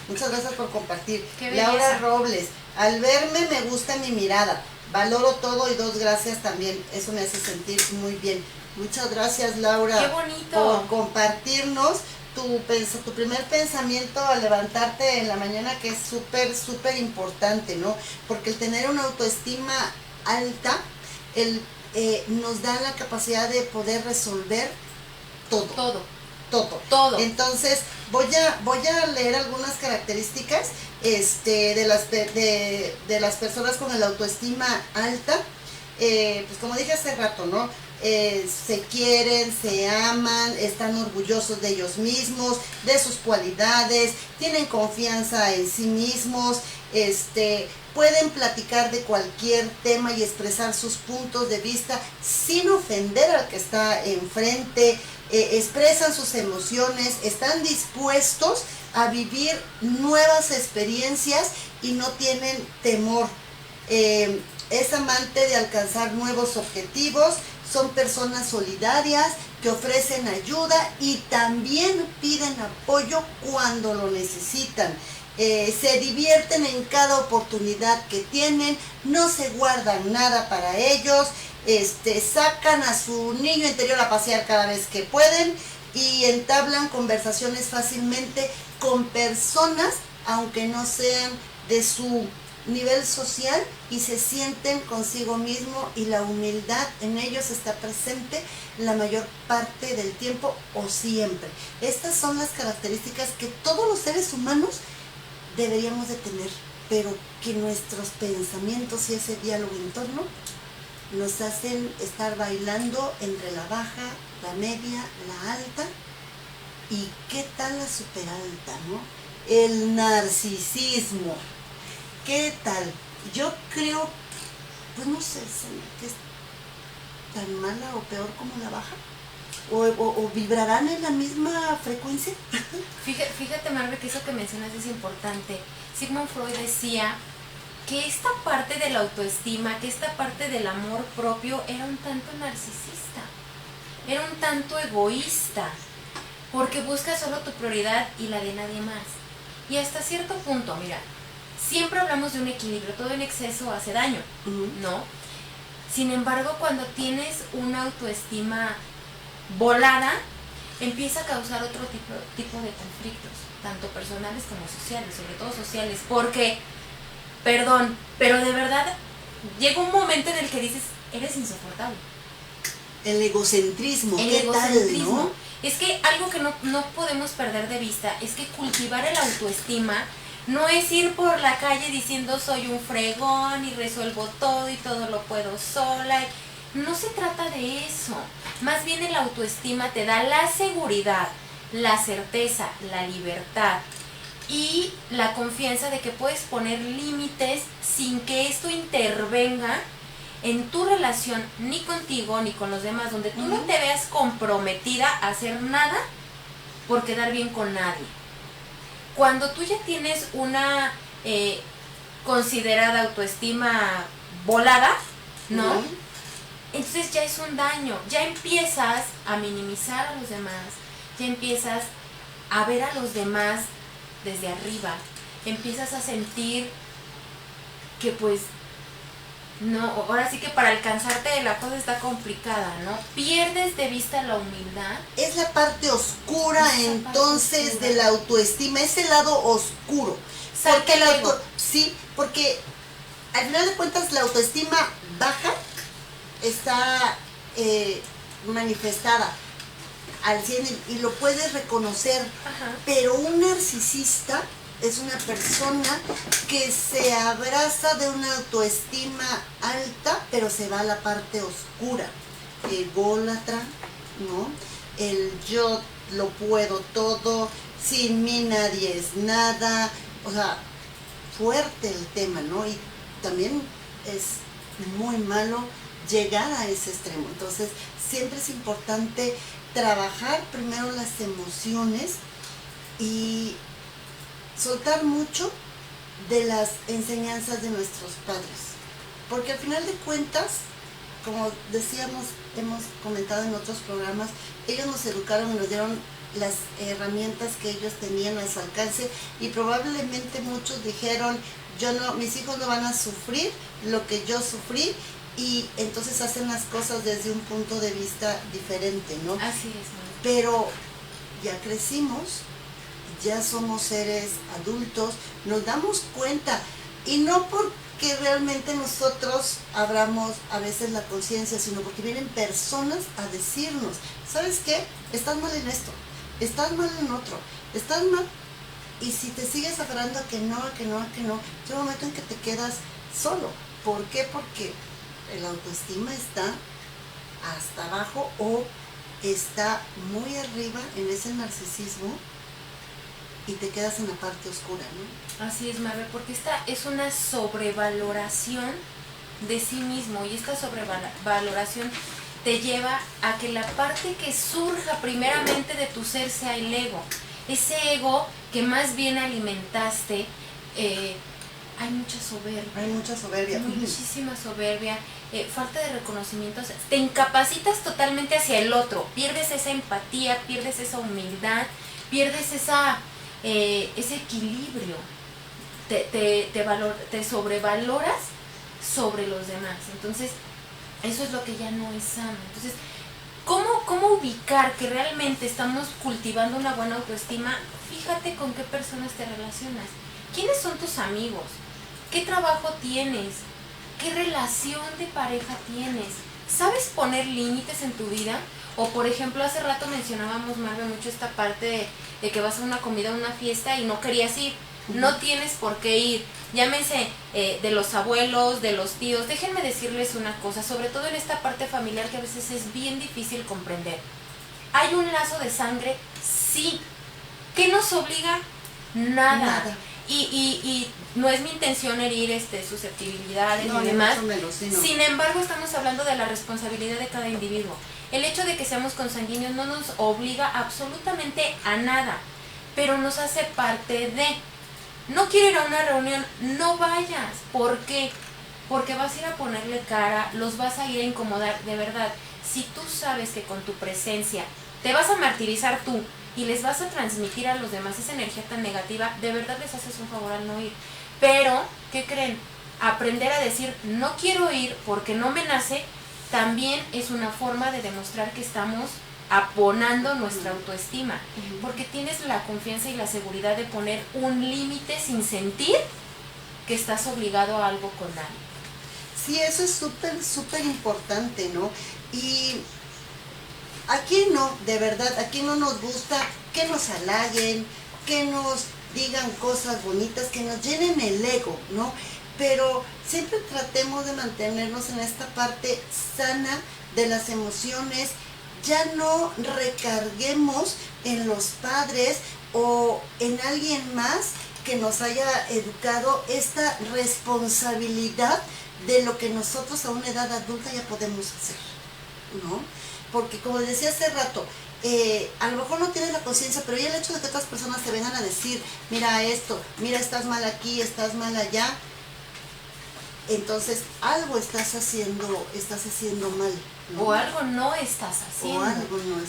Muchas gracias por compartir. Laura Robles, al verme me gusta mi mirada, valoro todo y 2 gracias también, eso me hace sentir muy bien. Muchas gracias, Laura. Qué bonito. Por compartirnos tu primer pensamiento al levantarte en la mañana, que es súper importante, ¿no? Porque el tener una autoestima alta, nos da la capacidad de poder resolver todo. Entonces, voy a leer algunas características de las personas con la autoestima alta. Pues como dije hace rato, ¿no? Se quieren, se aman, están orgullosos de ellos mismos, de sus cualidades, tienen confianza en sí mismos, pueden platicar de cualquier tema y expresar sus puntos de vista sin ofender al que está enfrente, expresan sus emociones, están dispuestos a vivir nuevas experiencias y no tienen temor. Es amante de alcanzar nuevos objetivos, son personas solidarias, que ofrecen ayuda y también piden apoyo cuando lo necesitan. Se divierten en cada oportunidad que tienen, no se guardan nada para ellos, sacan a su niño interior a pasear cada vez que pueden y entablan conversaciones fácilmente con personas, aunque no sean de su nivel social, y se sienten consigo mismo, y la humildad en ellos está presente la mayor parte del tiempo o siempre. Estas son las características que todos los seres humanos deberíamos de tener, pero que nuestros pensamientos y ese diálogo interno nos hacen estar bailando entre la baja, la media, la alta, y qué tal la superalta, ¿no? El narcisismo, ¿qué tal? Yo creo, pues no sé, que es tan mala o peor como la baja, o vibrarán en la misma frecuencia. Fíjate, Marve, que eso que mencionas es importante. Sigmund Freud decía que esta parte de la autoestima, que esta parte del amor propio era un tanto narcisista, era un tanto egoísta, porque busca solo tu prioridad y la de nadie más. Y hasta cierto punto, mira, siempre hablamos de un equilibrio, todo en exceso hace daño, ¿no? Sin embargo, cuando tienes una autoestima volada, empieza a causar otro tipo de conflictos, tanto personales como sociales, sobre todo sociales, porque, perdón, pero de verdad llega un momento en el que dices, eres insoportable. El egocentrismo, ¿qué tal, no? Es que algo que no podemos perder de vista es que cultivar el autoestima no es ir por la calle diciendo soy un fregón y resuelvo todo y todo lo puedo sola. No se trata de eso. Más bien el autoestima te da la seguridad, la certeza, la libertad y la confianza de que puedes poner límites sin que esto intervenga en tu relación, ni contigo ni con los demás, donde tú no te veas comprometida a hacer nada por quedar bien con nadie. Cuando tú ya tienes una considerada autoestima volada, ¿no? Entonces ya es un daño, ya empiezas a minimizar a los demás, ya empiezas a ver a los demás desde arriba, empiezas a sentir que pues no, ahora sí que para alcanzarte la cosa está complicada, ¿no? Pierdes de vista la humildad. Es la parte oscura entonces de la autoestima, ese lado oscuro. Porque al final de cuentas la autoestima baja está manifestada al 100 y lo puedes reconocer. Ajá. Pero un narcisista es una persona que se abraza de una autoestima alta, pero se va a la parte oscura, ególatra, ¿no? El yo lo puedo todo, sin mí nadie es nada, o sea, fuerte el tema, ¿no? Y también es muy malo llegar a ese extremo. Entonces, siempre es importante trabajar primero las emociones y soltar mucho de las enseñanzas de nuestros padres, porque al final de cuentas, como decíamos, hemos comentado en otros programas, ellos nos educaron y nos dieron las herramientas que ellos tenían a su alcance, y probablemente muchos dijeron, mis hijos no van a sufrir lo que yo sufrí, y entonces hacen las cosas desde un punto de vista diferente, ¿no? Así es, ¿no? Pero ya crecimos, ya somos seres adultos, nos damos cuenta, y no porque realmente nosotros abramos a veces la conciencia, sino porque vienen personas a decirnos, ¿sabes qué? Estás mal en esto, estás mal en otro, estás mal, y si te sigues aferrando a que no, llega un momento en que te quedas solo. ¿Por qué? Porque el autoestima está hasta abajo o está muy arriba en ese narcisismo, y te quedas en la parte oscura, ¿no? Así es, Marvel, porque esta es una sobrevaloración de sí mismo, y esta sobrevaloración te lleva a que la parte que surja primeramente de tu ser sea el ego. Ese ego que más bien alimentaste hay mucha soberbia. Hay mucha soberbia. Muchísima soberbia, falta de reconocimiento. Te incapacitas totalmente hacia el otro, pierdes esa empatía, pierdes esa humildad, pierdes ese equilibrio, te sobrevaloras sobre los demás. Entonces, eso es lo que ya no es sano. Entonces, ¿cómo ubicar que realmente estamos cultivando una buena autoestima? Fíjate con qué personas te relacionas. ¿Quiénes son tus amigos? ¿Qué trabajo tienes? ¿Qué relación de pareja tienes? ¿Sabes poner límites en tu vida? O por ejemplo, hace rato mencionábamos, Marve, mucho esta parte de que vas a una comida, a una fiesta y no querías ir. No tienes por qué ir. Llámense de los abuelos, de los tíos. Déjenme decirles una cosa, sobre todo en esta parte familiar que a veces es bien difícil comprender. ¿Hay un lazo de sangre? Sí. ¿Qué nos obliga? Nada. Y no es mi intención herir susceptibilidades y demás. Sin embargo, estamos hablando de la responsabilidad de cada individuo. El hecho de que seamos consanguíneos no nos obliga absolutamente a nada, pero nos hace parte de. No quiero ir a una reunión, no vayas. ¿Por qué? Porque vas a ir a ponerle cara, los vas a ir a incomodar. De verdad, si tú sabes que con tu presencia te vas a martirizar tú y les vas a transmitir a los demás esa energía tan negativa, de verdad les haces un favor al no ir. Pero, ¿qué creen? Aprender a decir, no quiero ir porque no me nace, también es una forma de demostrar que estamos aponando nuestra autoestima, porque tienes la confianza y la seguridad de poner un límite sin sentir que estás obligado a algo con alguien. Sí, eso es súper importante, ¿no? Y aquí no, de verdad, aquí no nos gusta que nos halaguen, que nos digan cosas bonitas, que nos llenen el ego, ¿no? Pero siempre tratemos de mantenernos en esta parte sana de las emociones. Ya no recarguemos en los padres o en alguien más que nos haya educado esta responsabilidad de lo que nosotros a una edad adulta ya podemos hacer, ¿no? Porque como les decía hace rato, a lo mejor no tienes la conciencia, pero ya el hecho de que otras personas te vengan a decir, mira esto, mira estás mal aquí, estás mal allá, entonces algo estás haciendo mal, ¿no? O algo no estás haciendo.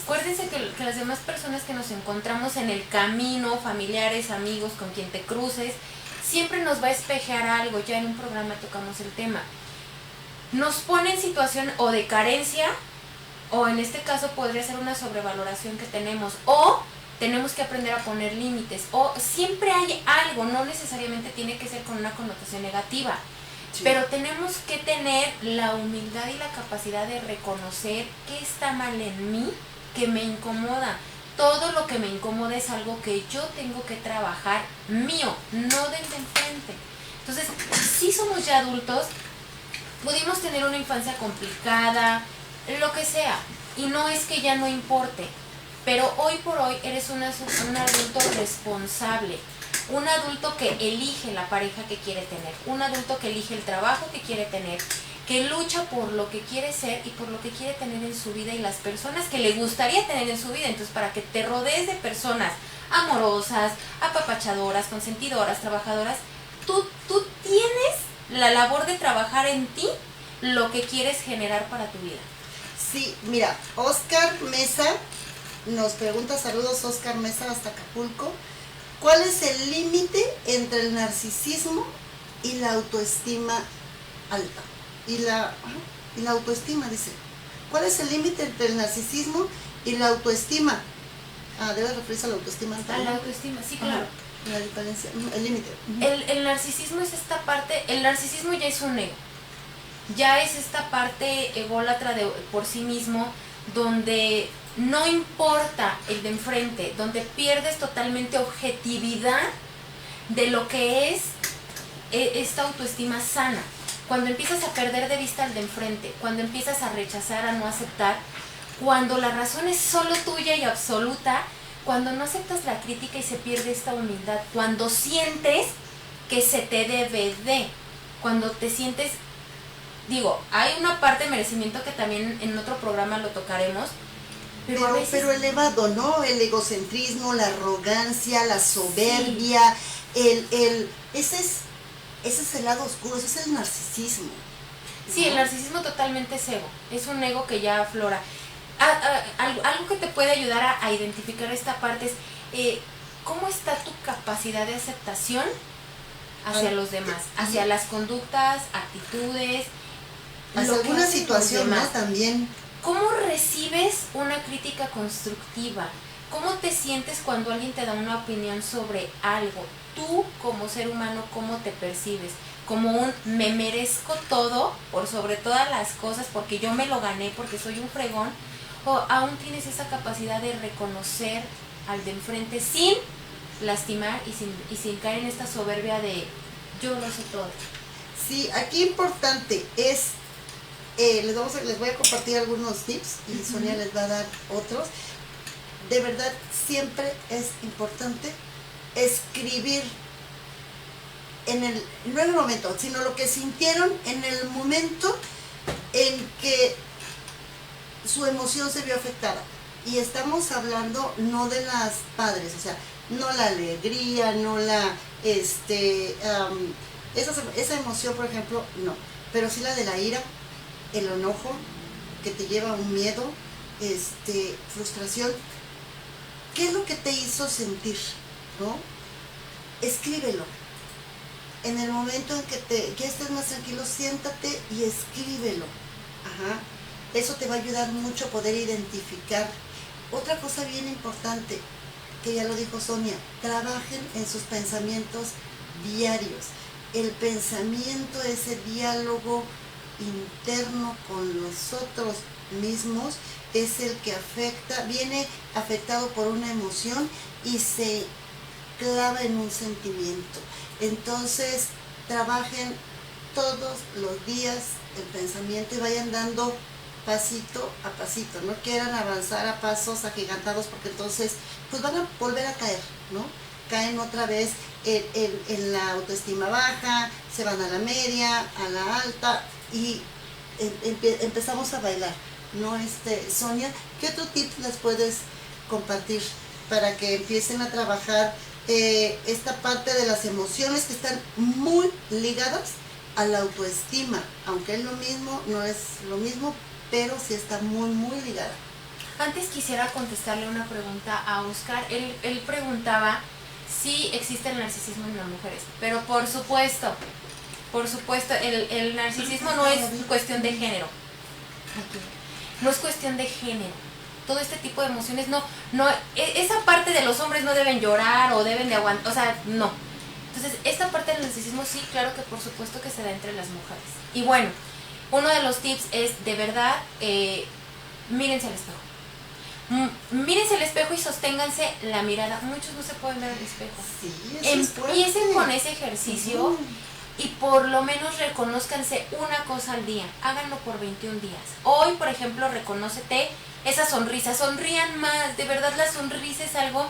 Acuérdense que las demás personas que nos encontramos en el camino, familiares, amigos, con quien te cruces, siempre nos va a espejear algo. Ya en un programa tocamos el tema. Nos pone en situación o de carencia, o en este caso podría ser una sobrevaloración que tenemos, o tenemos que aprender a poner límites, o siempre hay algo, no necesariamente tiene que ser con una connotación negativa. Sí. Pero tenemos que tener la humildad y la capacidad de reconocer qué está mal en mí, que me incomoda. Todo lo que me incomoda es algo que yo tengo que trabajar mío, no del de enfrente. Entonces, si somos ya adultos, pudimos tener una infancia complicada, lo que sea, y no es que ya no importe, pero hoy por hoy eres un adulto responsable. Un adulto que elige la pareja que quiere tener, un adulto que elige el trabajo que quiere tener, que lucha por lo que quiere ser y por lo que quiere tener en su vida y las personas que le gustaría tener en su vida. Entonces, para que te rodees de personas amorosas, apapachadoras, consentidoras, trabajadoras, tú tienes la labor de trabajar en ti lo que quieres generar para tu vida. Sí, mira, Oscar Mesa nos pregunta, saludos Oscar Mesa hasta Acapulco, ¿cuál es el límite entre el narcisismo y la autoestima alta? Y la autoestima, dice. ¿Cuál es el límite entre el narcisismo y la autoestima? Debe referirse a la autoestima alta. A la autoestima, sí, claro. La diferencia, el límite. El narcisismo es esta parte, el narcisismo ya es un ego. Ya es esta parte ególatra por sí mismo, donde no importa el de enfrente, donde pierdes totalmente objetividad de lo que es esta autoestima sana. Cuando empiezas a perder de vista al de enfrente, cuando empiezas a rechazar, a no aceptar, cuando la razón es solo tuya y absoluta, cuando no aceptas la crítica y se pierde esta humildad, cuando sientes que se te debe de, cuando te sientes, hay una parte de merecimiento que también en otro programa lo tocaremos, pero elevado, ¿no? El egocentrismo, la arrogancia, la soberbia, sí. Ese es ese es el lado oscuro, ese es el narcisismo. Sí, el narcisismo totalmente es ego, es un ego que ya aflora. Algo que te puede ayudar a identificar esta parte es cómo está tu capacidad de aceptación hacia los demás, hacia las conductas, actitudes, hacia alguna situación, ¿no? También. ¿Cómo recibes una crítica constructiva? ¿Cómo te sientes cuando alguien te da una opinión sobre algo? Tú, como ser humano, ¿cómo te percibes? Como un me merezco todo por sobre todas las cosas porque yo me lo gané, porque soy un fregón, o aún tienes esa capacidad de reconocer al de enfrente sin lastimar y sin caer en esta soberbia de yo lo sé todo. Sí, aquí importante es, les voy a compartir algunos tips y Sonia les va a dar otros. De verdad, siempre es importante escribir no en el momento, sino lo que sintieron en el momento en que su emoción se vio afectada. Y estamos hablando no de las padres, o sea, no la alegría, no la, esa emoción, por ejemplo, no, pero sí la de la ira, el enojo, que te lleva a un miedo, frustración. ¿Qué es lo que te hizo sentir? ¿No? Escríbelo. En el momento en que ya estés más tranquilo, siéntate y escríbelo. Ajá. Eso te va a ayudar mucho a poder identificar. Otra cosa bien importante, que ya lo dijo Sonia, trabajen en sus pensamientos diarios. El pensamiento, ese diálogo interno con nosotros mismos, es el que viene afectado por una emoción y se clava en un sentimiento. Entonces, trabajen todos los días el pensamiento y vayan dando pasito a pasito. No quieran avanzar a pasos agigantados porque entonces pues van a volver a caer, ¿no? Caen otra vez en la autoestima baja, se van a la media, a la alta y empezamos a bailar, ¿no? Sonia, ¿qué otro tip les puedes compartir para que empiecen a trabajar esta parte de las emociones que están muy ligadas a la autoestima? Aunque es lo mismo, no es lo mismo, pero sí está muy, muy ligada. Antes quisiera contestarle una pregunta a Oscar. Él preguntaba si existe el narcisismo en las mujeres, pero por supuesto, el narcisismo no es cuestión de género. No es cuestión de género. Todo este tipo de emociones esa parte de los hombres no deben llorar o deben de aguantar, o sea, no. Entonces, esta parte del narcisismo sí, claro que por supuesto que se da entre las mujeres. Y bueno, uno de los tips es, de verdad, mírense al espejo. Mírense al espejo y sosténganse la mirada. Muchos no se pueden ver al espejo. Sí, empiecen con ese ejercicio y por lo menos reconózcanse una cosa al día. Háganlo por 21 días. Hoy, por ejemplo, reconócete esa sonrisa. Sonrían más. De verdad, la sonrisa es algo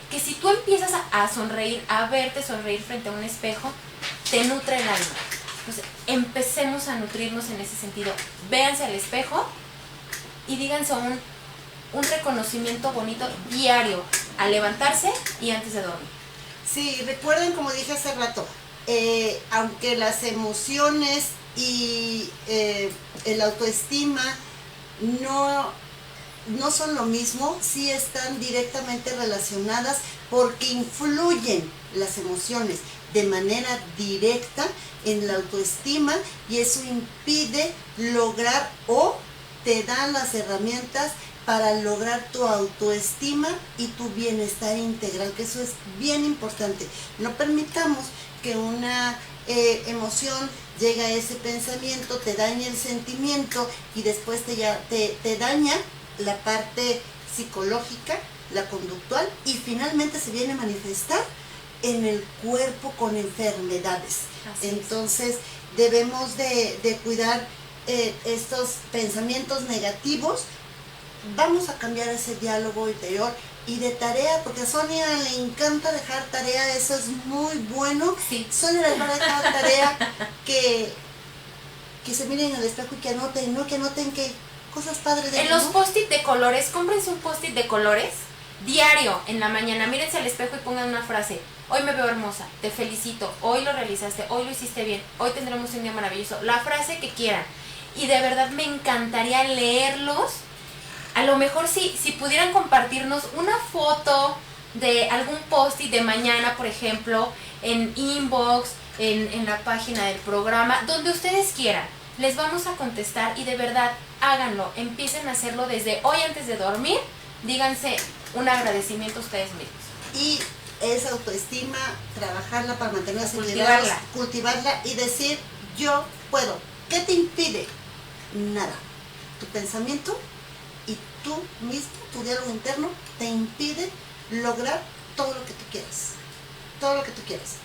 que si tú empiezas a sonreír, a verte sonreír frente a un espejo, te nutre el alma. Entonces, empecemos a nutrirnos en ese sentido. Véanse al espejo y díganse un reconocimiento bonito diario al levantarse y antes de dormir. Sí, recuerden, como dije hace rato, aunque las emociones y el autoestima no son lo mismo, sí están directamente relacionadas porque influyen las emociones de manera directa en la autoestima y eso impide lograr o te dan las herramientas para lograr tu autoestima y tu bienestar integral, que eso es bien importante. No permitamos que una emoción llegue a ese pensamiento, te dañe el sentimiento y después te daña la parte psicológica, la conductual y finalmente se viene a manifestar en el cuerpo con enfermedades. Entonces debemos de cuidar estos pensamientos negativos. Vamos a cambiar ese diálogo interior y de tarea, porque a Sonia le encanta dejar tarea, eso es muy bueno. Sí. Sonia les va a dejar tarea que se miren al espejo y que anoten, ¿no? Que anoten que cosas padres de en los post-it de colores, cómprense un post-it de colores diario, en la mañana, mírense al espejo y pongan una frase. Hoy me veo hermosa, te felicito, hoy lo realizaste, hoy lo hiciste bien, hoy tendremos un día maravilloso. La frase que quieran. Y de verdad me encantaría leerlos. A lo mejor si pudieran compartirnos una foto de algún post-it de mañana, por ejemplo, en inbox, en la página del programa, donde ustedes quieran. Les vamos a contestar y de verdad háganlo, empiecen a hacerlo desde hoy antes de dormir, díganse un agradecimiento a ustedes mismos. Y esa autoestima, trabajarla para mantenerla, cultivarla y decir, yo puedo. ¿Qué te impide? Nada. Tu pensamiento y tú mismo, tu diálogo interno, te impide lograr todo lo que tú quieras. Todo lo que tú quieras.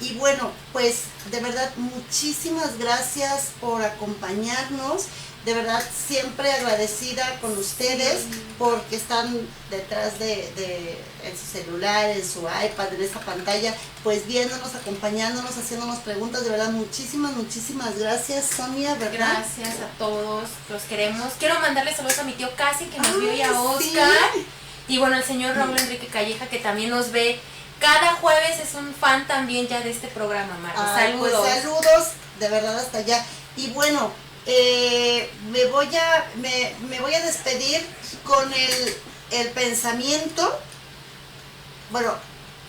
Y bueno, pues de verdad muchísimas gracias por acompañarnos. De verdad siempre agradecida con ustedes porque están detrás en su celular, en su iPad, en esta pantalla, pues viéndonos, acompañándonos, haciéndonos preguntas. De verdad muchísimas gracias, Sonia, ¿verdad? Gracias a todos, los queremos. Quiero mandarle saludos a mi tío Casi que nos vio, y a Oscar. Sí. Y bueno, al señor Raúl Enrique Calleja que también nos ve. Cada jueves es un fan también ya de este programa, Marta. Saludos. Pues saludos, de verdad hasta allá. Y bueno, me voy a despedir con el pensamiento. Bueno,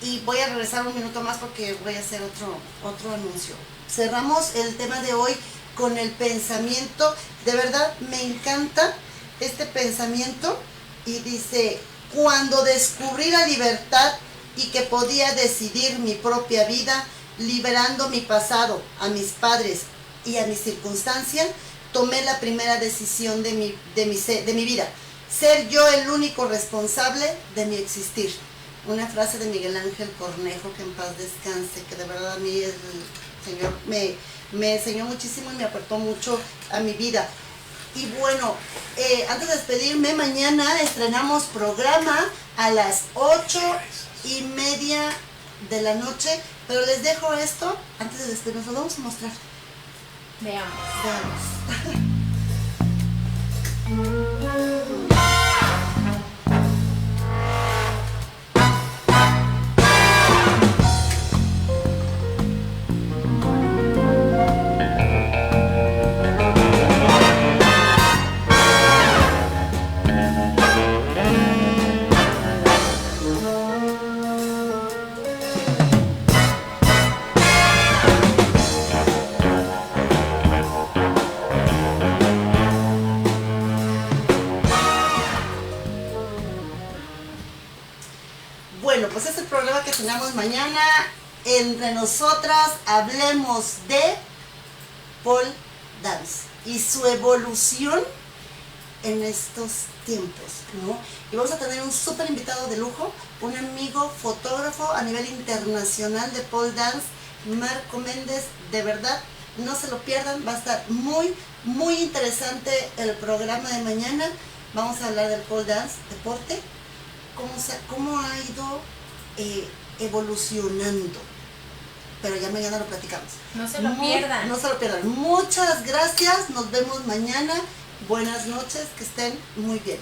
y voy a regresar un minuto más porque voy a hacer otro anuncio. Cerramos el tema de hoy con el pensamiento. De verdad me encanta este pensamiento. Y dice, cuando descubrí la libertad y que podía decidir mi propia vida, liberando mi pasado, a mis padres y a mis circunstancias, tomé la primera decisión de mi vida. Ser yo el único responsable de mi existir. Una frase de Miguel Ángel Cornejo, que en paz descanse, que de verdad a mí el Señor me enseñó muchísimo y me aportó mucho a mi vida. Y bueno, antes de despedirme, mañana estrenamos programa a las 8:30 de la noche, pero les dejo esto, antes de despedirnos, lo vamos a mostrar. Veamos. Bueno, pues es el programa que tenemos mañana. Entre nosotras hablemos de pole dance y su evolución en estos tiempos, ¿no? Y vamos a tener un súper invitado de lujo, un amigo fotógrafo a nivel internacional de pole dance, Marco Méndez. De verdad, no se lo pierdan, va a estar muy interesante el programa de mañana. Vamos a hablar del pole dance, deporte, cómo ha ido evolucionando. Pero ya mañana lo platicamos. No se lo pierdan. No se lo pierdan. Muchas gracias. Nos vemos mañana. Buenas noches. Que estén muy bien.